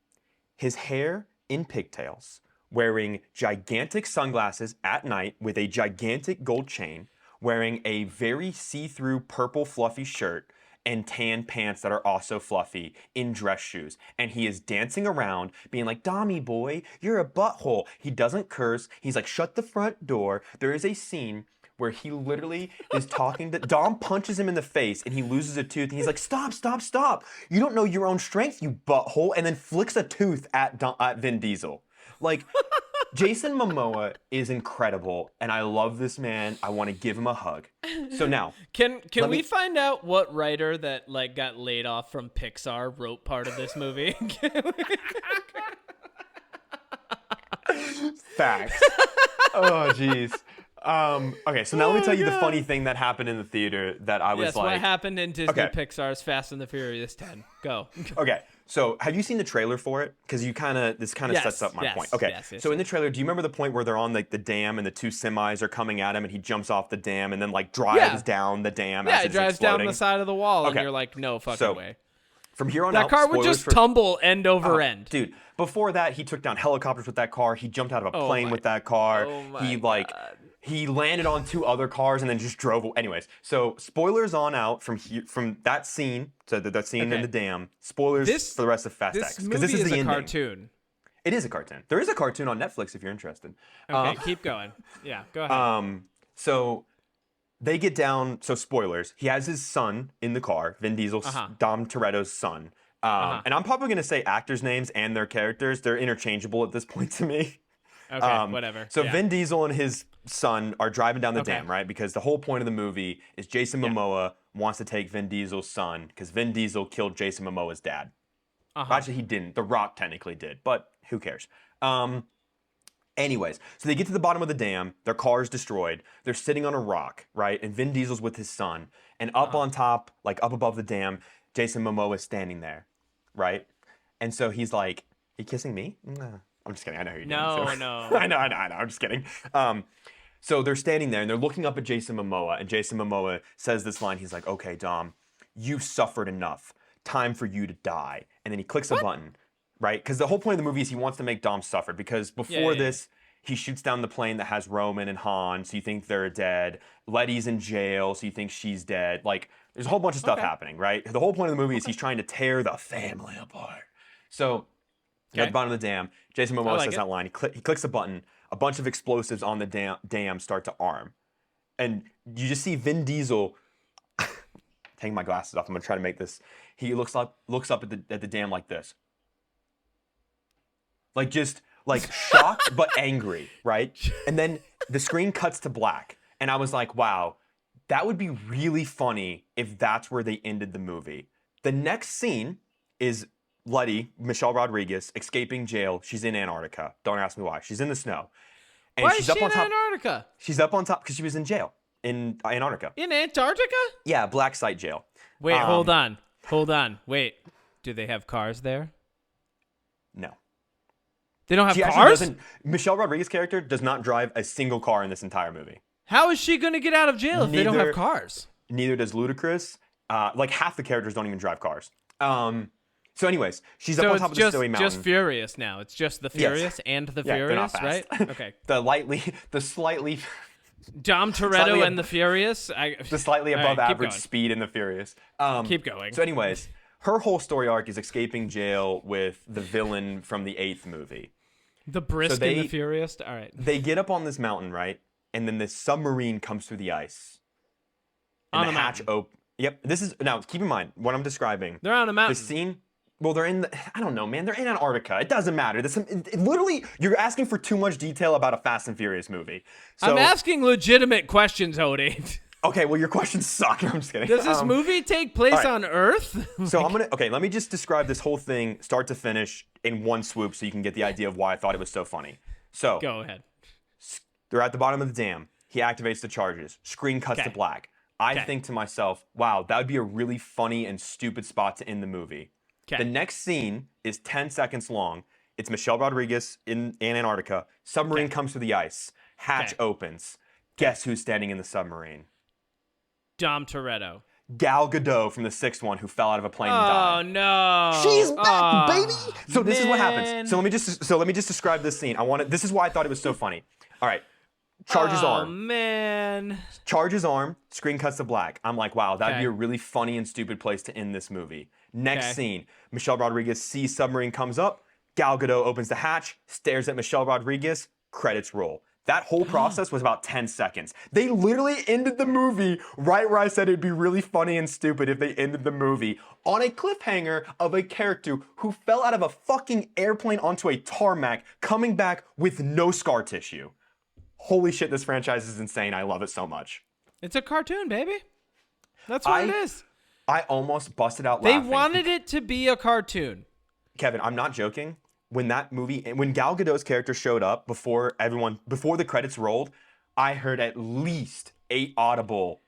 his hair in pigtails, wearing gigantic sunglasses at night with a gigantic gold chain, wearing a very see-through purple fluffy shirt, and tan pants that are also fluffy in dress shoes. And he is dancing around being like, Dommy boy, you're a butthole. He doesn't curse. He's like, shut the front door. There is a scene where he literally is talking to Dom, punches him in the face, and he loses a tooth. And he's like, stop. You don't know your own strength, you butthole. And then flicks a tooth at Vin Diesel. Like, Jason Momoa is incredible, and I love this man. I want to give him a hug. So now, can we find out what writer that like got laid off from Pixar wrote part of this movie? Facts. Oh, jeez. Okay, so now let me tell you the funny thing that happened in the theater that I was like... what happened in Disney Pixar's Fast and the Furious 10. Go. Okay, so have you seen the trailer for it? Because this kind of sets up my point. Okay, so in the trailer, do you remember the point where they're on like the dam and the 2 semis are coming at him and he jumps off the dam and then like drives down the dam as it's exploding? Yeah, he drives down the side of the wall and you're like, no fucking way. From here on out, that car would just tumble end over end. Dude, before that, he took down helicopters with that car. He jumped out of a plane with that car. He landed on 2 other cars and then just drove. Anyways, so spoilers on out from that scene. So that scene in the dam. Spoilers for the rest of Fast X, because this is the ending. Cartoon. It is a cartoon. There is a cartoon on Netflix if you're interested. Okay, keep going. Yeah, go ahead. So they get down. So spoilers. He has his son in the car. Vin Diesel, Dom Toretto's son. And I'm probably gonna say actors' names and their characters. They're interchangeable at this point to me. Okay, whatever. So yeah. Vin Diesel and his son are driving down the dam, right? Because the whole point of the movie is Jason Momoa wants to take Vin Diesel's son because Vin Diesel killed Jason Momoa's dad. Actually, he didn't. The Rock technically did, but who cares? Anyways, so they get to the bottom of the dam. Their car is destroyed. They're sitting on a rock, right? And Vin Diesel's with his son. And up on top, like up above the dam, Jason Momoa is standing there, right? And so he's like, "Are you kissing me?" I'm just kidding. I know who you're doing. No. I know. I'm just kidding. So they're standing there and they're looking up at Jason Momoa. And Jason Momoa says this line. He's like, "Okay, Dom, you've suffered enough. Time for you to die." And then he clicks a button, right? Because the whole point of the movie is he wants to make Dom suffer. Because before this, he shoots down the plane that has Roman and Han, so you think they're dead. Letty's in jail, so you think she's dead. Like, there's a whole bunch of stuff happening, right? The whole point of the movie is he's trying to tear the family apart. So, at the bottom of the dam, Jason Momoa says that line. He clicks a button. A bunch of explosives on the dam start to arm. And you just see Vin Diesel taking my glasses off. I'm going to try to make this. He looks up at the dam like this. Like just like shocked but angry, right? And then the screen cuts to black. And I was like, wow, that would be really funny if that's where they ended the movie. The next scene is Letty, Michelle Rodriguez, escaping jail. She's in Antarctica. Don't ask me why. She's in the snow. And Why she's is she up on in top. Antarctica? She's up on top because she was in jail in Antarctica. In Antarctica? Yeah, black site jail. Wait, hold on. Wait, do they have cars there? No. They don't have She actually cars? doesn't. Michelle Rodriguez's character does not drive a single car in this entire movie. How is she going to get out of jail if they don't have cars? Neither does Ludacris. Like half the characters don't even drive cars. So anyways, she's up on top of the snowy mountain. Just Furious now. It's just the Furious and the Furious, right? Okay. the slightly Dom Toretto and the Furious. the slightly above average going. speed in the Furious. Keep going. So anyways, her whole story arc is escaping jail with the villain from the 8th movie. The Brisk and the Furious. All right. They get up on this mountain, right? And then this submarine comes through the ice. And the hatch opens. Yep. This is now. Keep in mind what I'm describing. They're on a mountain. The scene. Well, they're in. I don't know, man. They're in Antarctica. It doesn't matter. Literally, you're asking for too much detail about a Fast and Furious movie. So, I'm asking legitimate questions, Hody. Okay. Well, your questions suck. I'm just kidding. Does this movie take place on Earth? So I'm gonna. Okay. Let me just describe this whole thing, start to finish, in one swoop, so you can get the idea of why I thought it was so funny. So go ahead. They're at the bottom of the dam. He activates the charges. Screen cuts to black. I think to myself, wow, that would be a really funny and stupid spot to end the movie. The next scene is 10 seconds long. It's Michelle Rodriguez in Antarctica. Submarine comes through the ice. Hatch opens. Guess who's standing in the submarine? Dom Toretto. Gal Gadot from the 6th one who fell out of a plane and died. Oh no. She's back, baby. So this is what happens. So let me just describe this scene. This is why I thought it was so funny. All right. Charges arm. Oh, man. Charges arm. Screen cuts to black. I'm like, wow, that'd be a really funny and stupid place to end this movie. Next scene. Michelle Rodriguez sees submarine comes up. Gal Gadot opens the hatch, stares at Michelle Rodriguez. Credits roll. That whole process was about 10 seconds. They literally ended the movie right where I said it'd be really funny and stupid if they ended the movie on a cliffhanger of a character who fell out of a fucking airplane onto a tarmac, coming back with no scar tissue. Holy shit, this franchise is insane. I love it so much. It's a cartoon, baby. That's what it is. I almost busted out laughing. They wanted it to be a cartoon. Kevin, I'm not joking. When Gal Gadot's character showed up before the credits rolled, I heard at least 8 audible,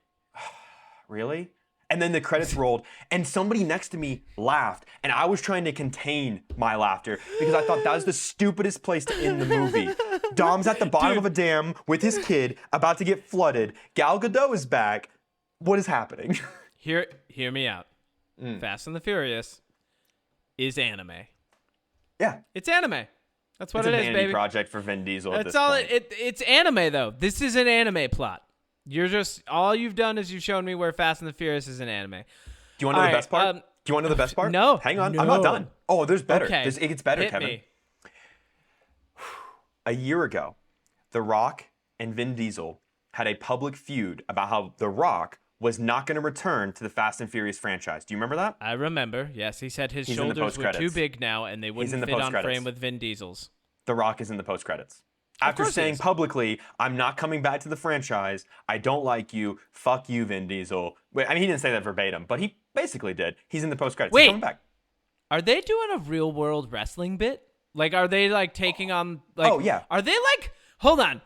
really? And then the credits rolled, and somebody next to me laughed, and I was trying to contain my laughter because I thought that was the stupidest place to end the movie. Dom's at the bottom of a dam with his kid, about to get flooded. Gal Gadot is back. What is happening? Hear me out. Fast and the Furious is anime. Yeah. It's anime. That's what it is, baby. It's a vanity project for Vin Diesel at this point. It's anime, though. This is an anime plot. All you've done is you've shown me where Fast and the Furious is an anime. Do you want to know the best part? Do you want to know the best part? No. Hang on. No. I'm not done. Oh, there's better. Okay. It gets better, Hit Kevin. me. a year ago, The Rock and Vin Diesel had a public feud about how The Rock was not going to return to the Fast and Furious franchise. Do you remember that? I remember. Yes, he said his He's in the shoulders were too post-credits. big now, and they in wouldn't the fit on post-credits. frame with Vin Diesel's. The Rock is in the post-credits. Of After course he saying is. publicly, I'm not coming back to the franchise. I don't like you. Fuck you, Vin Diesel. Wait, I mean, he didn't say that verbatim, but he basically did. He's in the post-credits. Wait. He's coming back. Are they doing a real world wrestling bit? Like, are they like taking on like? Oh, yeah. Are they like? Hold on.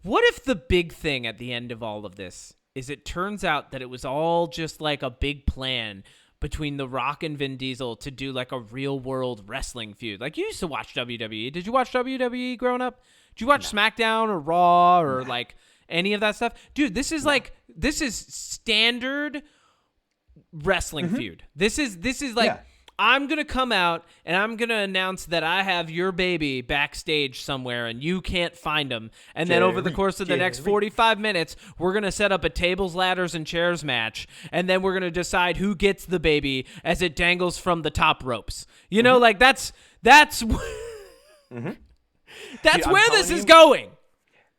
What if the big thing at the end of all of this is it turns out that it was all just like a big plan between The Rock and Vin Diesel to do like a real world wrestling feud? Like, you used to watch WWE. Did you watch WWE growing up? Did you watch SmackDown or Raw or like any of that stuff? Dude, this is like standard wrestling feud. This is like Yeah. I'm going to come out and I'm going to announce that I have your baby backstage somewhere and you can't find him. And then over the course of the next 45 minutes, we're going to set up a tables, ladders, and chairs match. And then we're going to decide who gets the baby as it dangles from the top ropes. You know, like that's that's Dude, where this is going.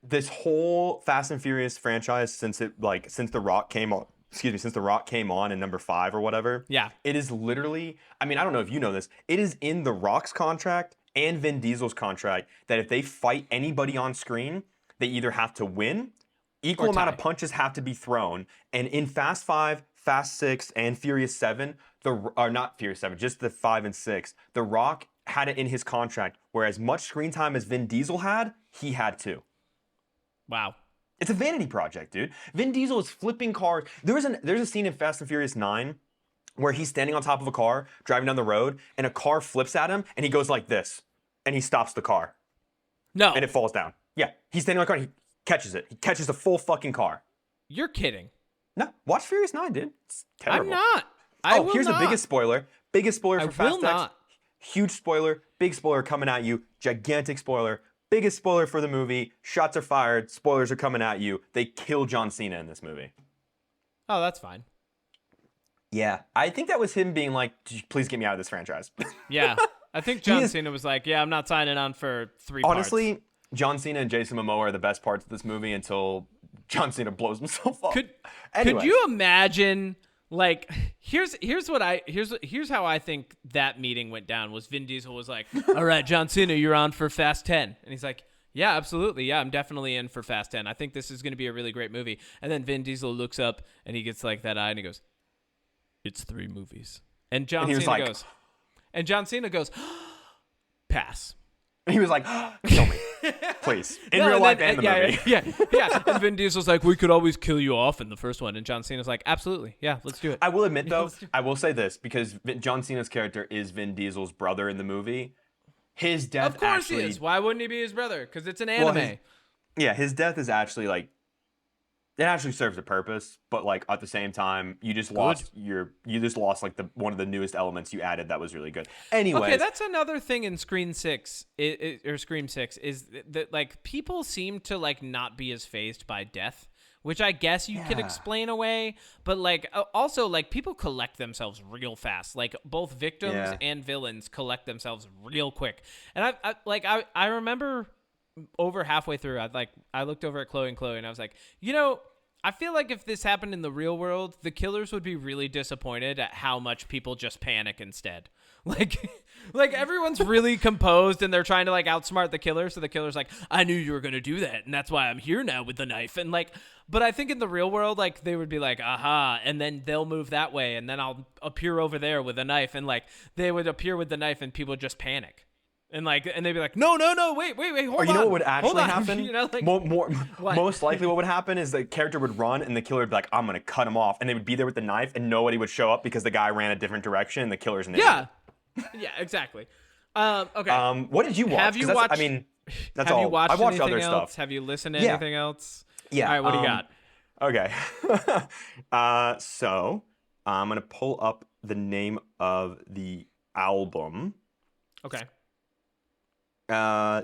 This whole Fast and Furious franchise, since The Rock came on, since The Rock came on in number 5 or whatever. Yeah. It is literally, I mean, I don't know if you know this, it is in The Rock's contract and Vin Diesel's contract that if they fight anybody on screen, they either have to win, equal amount of punches have to be thrown, and in Fast 5, Fast 6, and Furious 7, not Furious 7, just the 5 and 6, The Rock had it in his contract where as much screen time as Vin Diesel had, he had too. Wow. It's a vanity project, dude. Vin Diesel is flipping cars. There's a scene in Fast and Furious 9 where he's standing on top of a car, driving down the road, and a car flips at him, and he goes like this, and he stops the car. No. And it falls down. Yeah, he's standing on the car, and he catches it. He catches the full fucking car. You're kidding. No, watch Furious 9, dude. It's terrible. I'm not. Here's the biggest spoiler. Biggest spoiler for Fast X. Not. Huge spoiler. Big spoiler coming at you. Gigantic spoiler. Biggest spoiler for the movie. Shots are fired. Spoilers are coming at you. They kill John Cena in this movie. Oh, that's fine. Yeah. I think that was him being like, please get me out of this franchise. Yeah. I think John Cena was like, yeah, I'm not signing on for 3 parts. Honestly, John Cena and Jason Momoa are the best parts of this movie until John Cena blows himself up. Could Anyways. you imagine, like, here's how I think that meeting went down was Vin Diesel was like, all right, John Cena, you're on for Fast 10. And he's like, yeah, absolutely. Yeah, I'm definitely in for Fast 10. I think this is going to be a really great movie. And then Vin Diesel looks up and he gets like that eye and he goes, it's 3 movies. And John Cena goes, pass. He was like, kill me, please. In real life and the movie. Yeah. And Vin Diesel's like, we could always kill you off in the first one. And John Cena's like, absolutely. Yeah, let's do it. I will admit, though, I will say this, because John Cena's character is Vin Diesel's brother in the movie. His death Of course actually, he is. Why wouldn't he be his brother? Because it's an anime. His death is actually like, it actually serves a purpose, but like at the same time, you just lost like one of the newest elements you added that was really good. Anyway, okay, that's another thing in Scream 6 is that like people seem to like not be as phased by death, which I guess you could explain away, but like also like people collect themselves real fast. Like both victims and villains collect themselves real quick. And I remember over halfway through, I looked over at Chloe and I was like, I feel like if this happened in the real world, the killers would be really disappointed at how much people just panic instead. Like everyone's really composed and they're trying to like outsmart the killer. So the killer's like, I knew you were going to do that. And that's why I'm here now with the knife. And like, but I think in the real world, like they would be like, aha. And then they'll move that way. And then I'll appear over there with a knife. And like, they would appear with the knife and people just panic. And they'd be like, no, wait, hold on. Or you know what would actually happen? Like, most likely what would happen is the character would run and the killer would be like, I'm going to cut him off. And they would be there with the knife and nobody would show up because the guy ran a different direction and the killer's an idiot. Yeah, exactly. Okay. What did you watch? Have you watched? I mean, that's have all. you watched I've watched anything other else? stuff. Have you listened to anything else? Yeah. All right, what do you got? Okay. So I'm going to pull up the name of the album. Okay.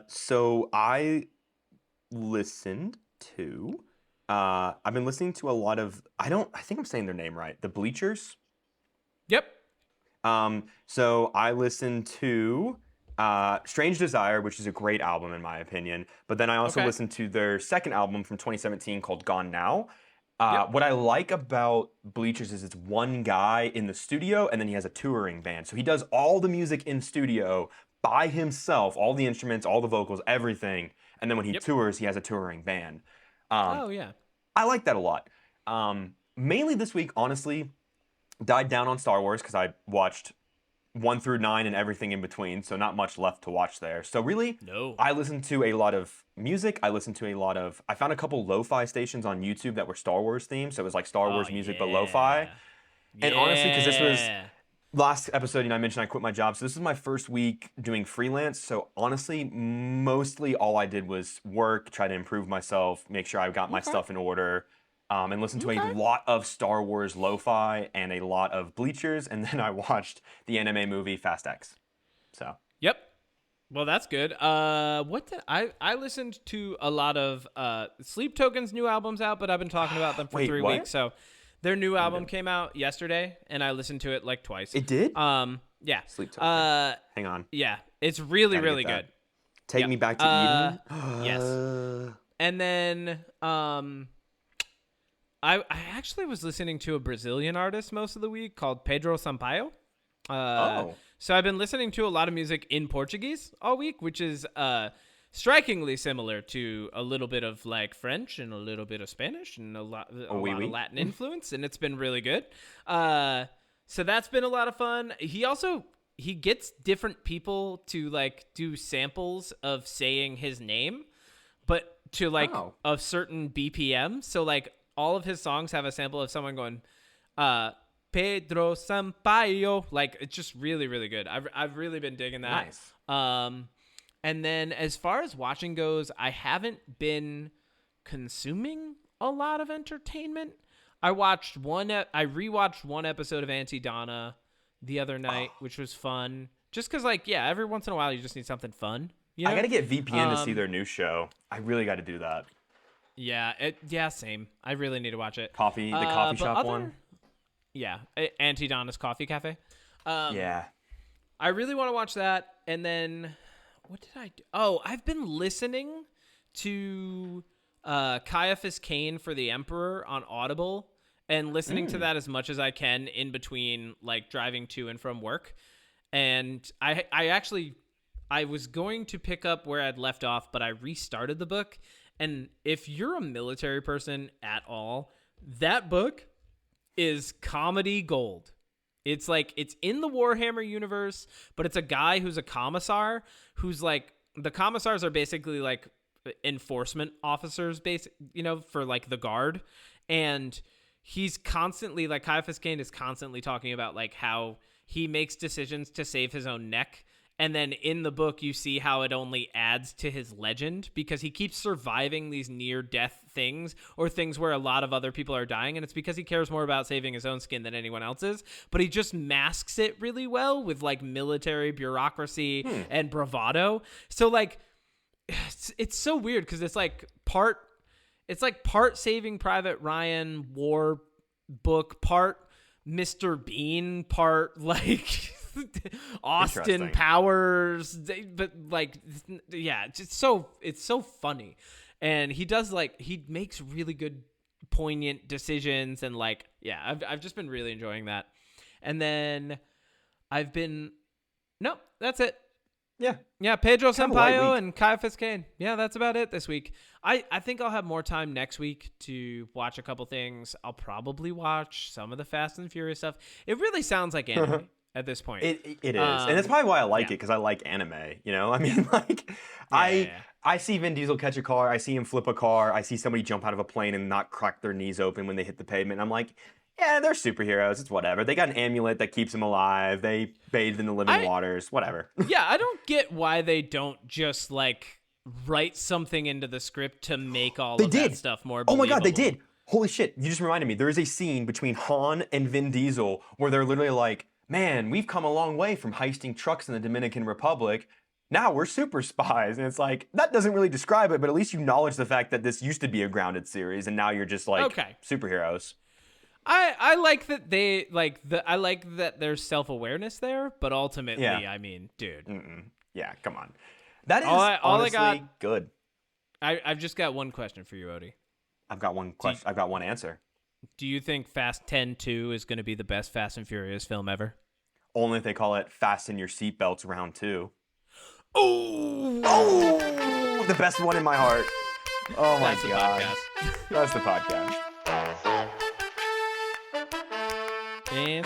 So I listened to, I've been listening to a lot of, I think I'm saying their name right. The Bleachers. Yep. So I listened to, Strange Desire, which is a great album in my opinion. But then I also Okay. listened to their second album from 2017 called Gone Now. Yep. What I like about Bleachers is it's one guy in the studio and then he has a touring band. So he does all the music in studio by himself, all the instruments, all the vocals, everything. And then when he Yep. tours, he has a touring band. Um, Oh yeah. I like that a lot. Mainly this week, honestly, died down on Star Wars because I watched 1 through 9 and everything in between, so not much left to watch there. So really, No. I listened to a lot of music. I found a couple lo-fi stations on YouTube that were Star Wars themed, so it was like Star Wars music but lo-fi. And honestly, because this was last episode, I mentioned I quit my job, so this is my first week doing freelance. So honestly, mostly all I did was work, try to improve myself, make sure I got my stuff in order. And listened to a lot of Star Wars lo-fi and a lot of Bleachers, and then I watched the anime movie Fast X. So Yep. Well, that's good. What did I listened to a lot of Sleep Token's new album's out, but I've been talking about them for Wait, 3 what? weeks. So their new album came out yesterday, and I listened to it like twice. it did. Yeah. Sleep Token. Hang on. Yeah. It's really, Gotta really get that. good. Take Yep. me back to Eden. Yes. And then I actually was listening to a Brazilian artist most of the week called Pedro Sampaio. So I've been listening to a lot of music in Portuguese all week, which is strikingly similar to a little bit of like French and a little bit of Spanish and a lot of Latin influence, and it's been really good. So that's been a lot of fun. He gets different people to like do samples of saying his name, but to like a certain BPM. So like all of his songs have a sample of someone going, Pedro Sampaio. Like, it's just really, really good. I've really been digging that. Nice. And then as far as watching goes, I haven't been consuming a lot of entertainment. I rewatched one episode of Auntie Donna the other night, which was fun. Just because, like, yeah, every once in a while you just need something fun. You know? I gotta get VPN to see their new show. I really got to do that. Yeah, same. I really need to watch it. The coffee shop one. Yeah, Auntie Donna's Coffee Cafe. Yeah. I really want to watch that. And then, what did I do? Oh, I've been listening to Caiaphas Cain for the Emperor on Audible and listening to that as much as I can in between, like, driving to and from work. And I was going to pick up where I'd left off, but I restarted the book. And if you're a military person at all, that book is comedy gold. It's like, it's in the Warhammer universe, but it's a guy who's a commissar who's like, the commissars are basically like enforcement officers, for like the guard. And he's constantly, like, Caiaphas Cain is constantly talking about like how he makes decisions to save his own neck. And then in the book, you see how it only adds to his legend because he keeps surviving these near-death things or things where a lot of other people are dying. And it's because he cares more about saving his own skin than anyone else's. But he just masks it really well with, like, military bureaucracy and bravado. So, like, it's so weird because it's like part Saving Private Ryan war book, part Mr. Bean, part, like... Austin Powers, but like, yeah, it's so funny, and he makes really good, poignant decisions, and like, yeah, I've just been really enjoying that. And then that's it. Yeah, Pedro Sampaio and Caiaphas Cain. Yeah, that's about it this week. I think I'll have more time next week to watch a couple things. I'll probably watch some of the Fast and Furious stuff. It really sounds like anime. At this point, it is, and that's probably why I like it, because I like anime. I mean, like, I see Vin Diesel catch a car, I see him flip a car, I see somebody jump out of a plane and not crack their knees open when they hit the pavement. And I'm like, yeah, they're superheroes. It's whatever. They got an amulet that keeps them alive. They bathed in the living waters. Whatever. Yeah, I don't get why they don't just like write something into the script to make all of that stuff more believable. Oh my god, they did. Holy shit! You just reminded me. There is a scene between Han and Vin Diesel where they're literally like, man, we've come a long way from heisting trucks in the Dominican Republic. Now we're super spies. And it's like, that doesn't really describe it, but at least you acknowledge the fact that this used to be a grounded series, and now you're just like, superheroes. I like that I like that there's self-awareness there, but ultimately, I mean, dude. Yeah, come on. That is All I honestly got- good. I've just got one question for you, Odie. I've got one question. I've got one answer. Do you think Fast 10 2 is going to be the best Fast and Furious film ever? Only if they call it Fasten Your Seatbelts Round 2. Oh, The best one in my heart. Oh my that's the god. podcast. That's the podcast. And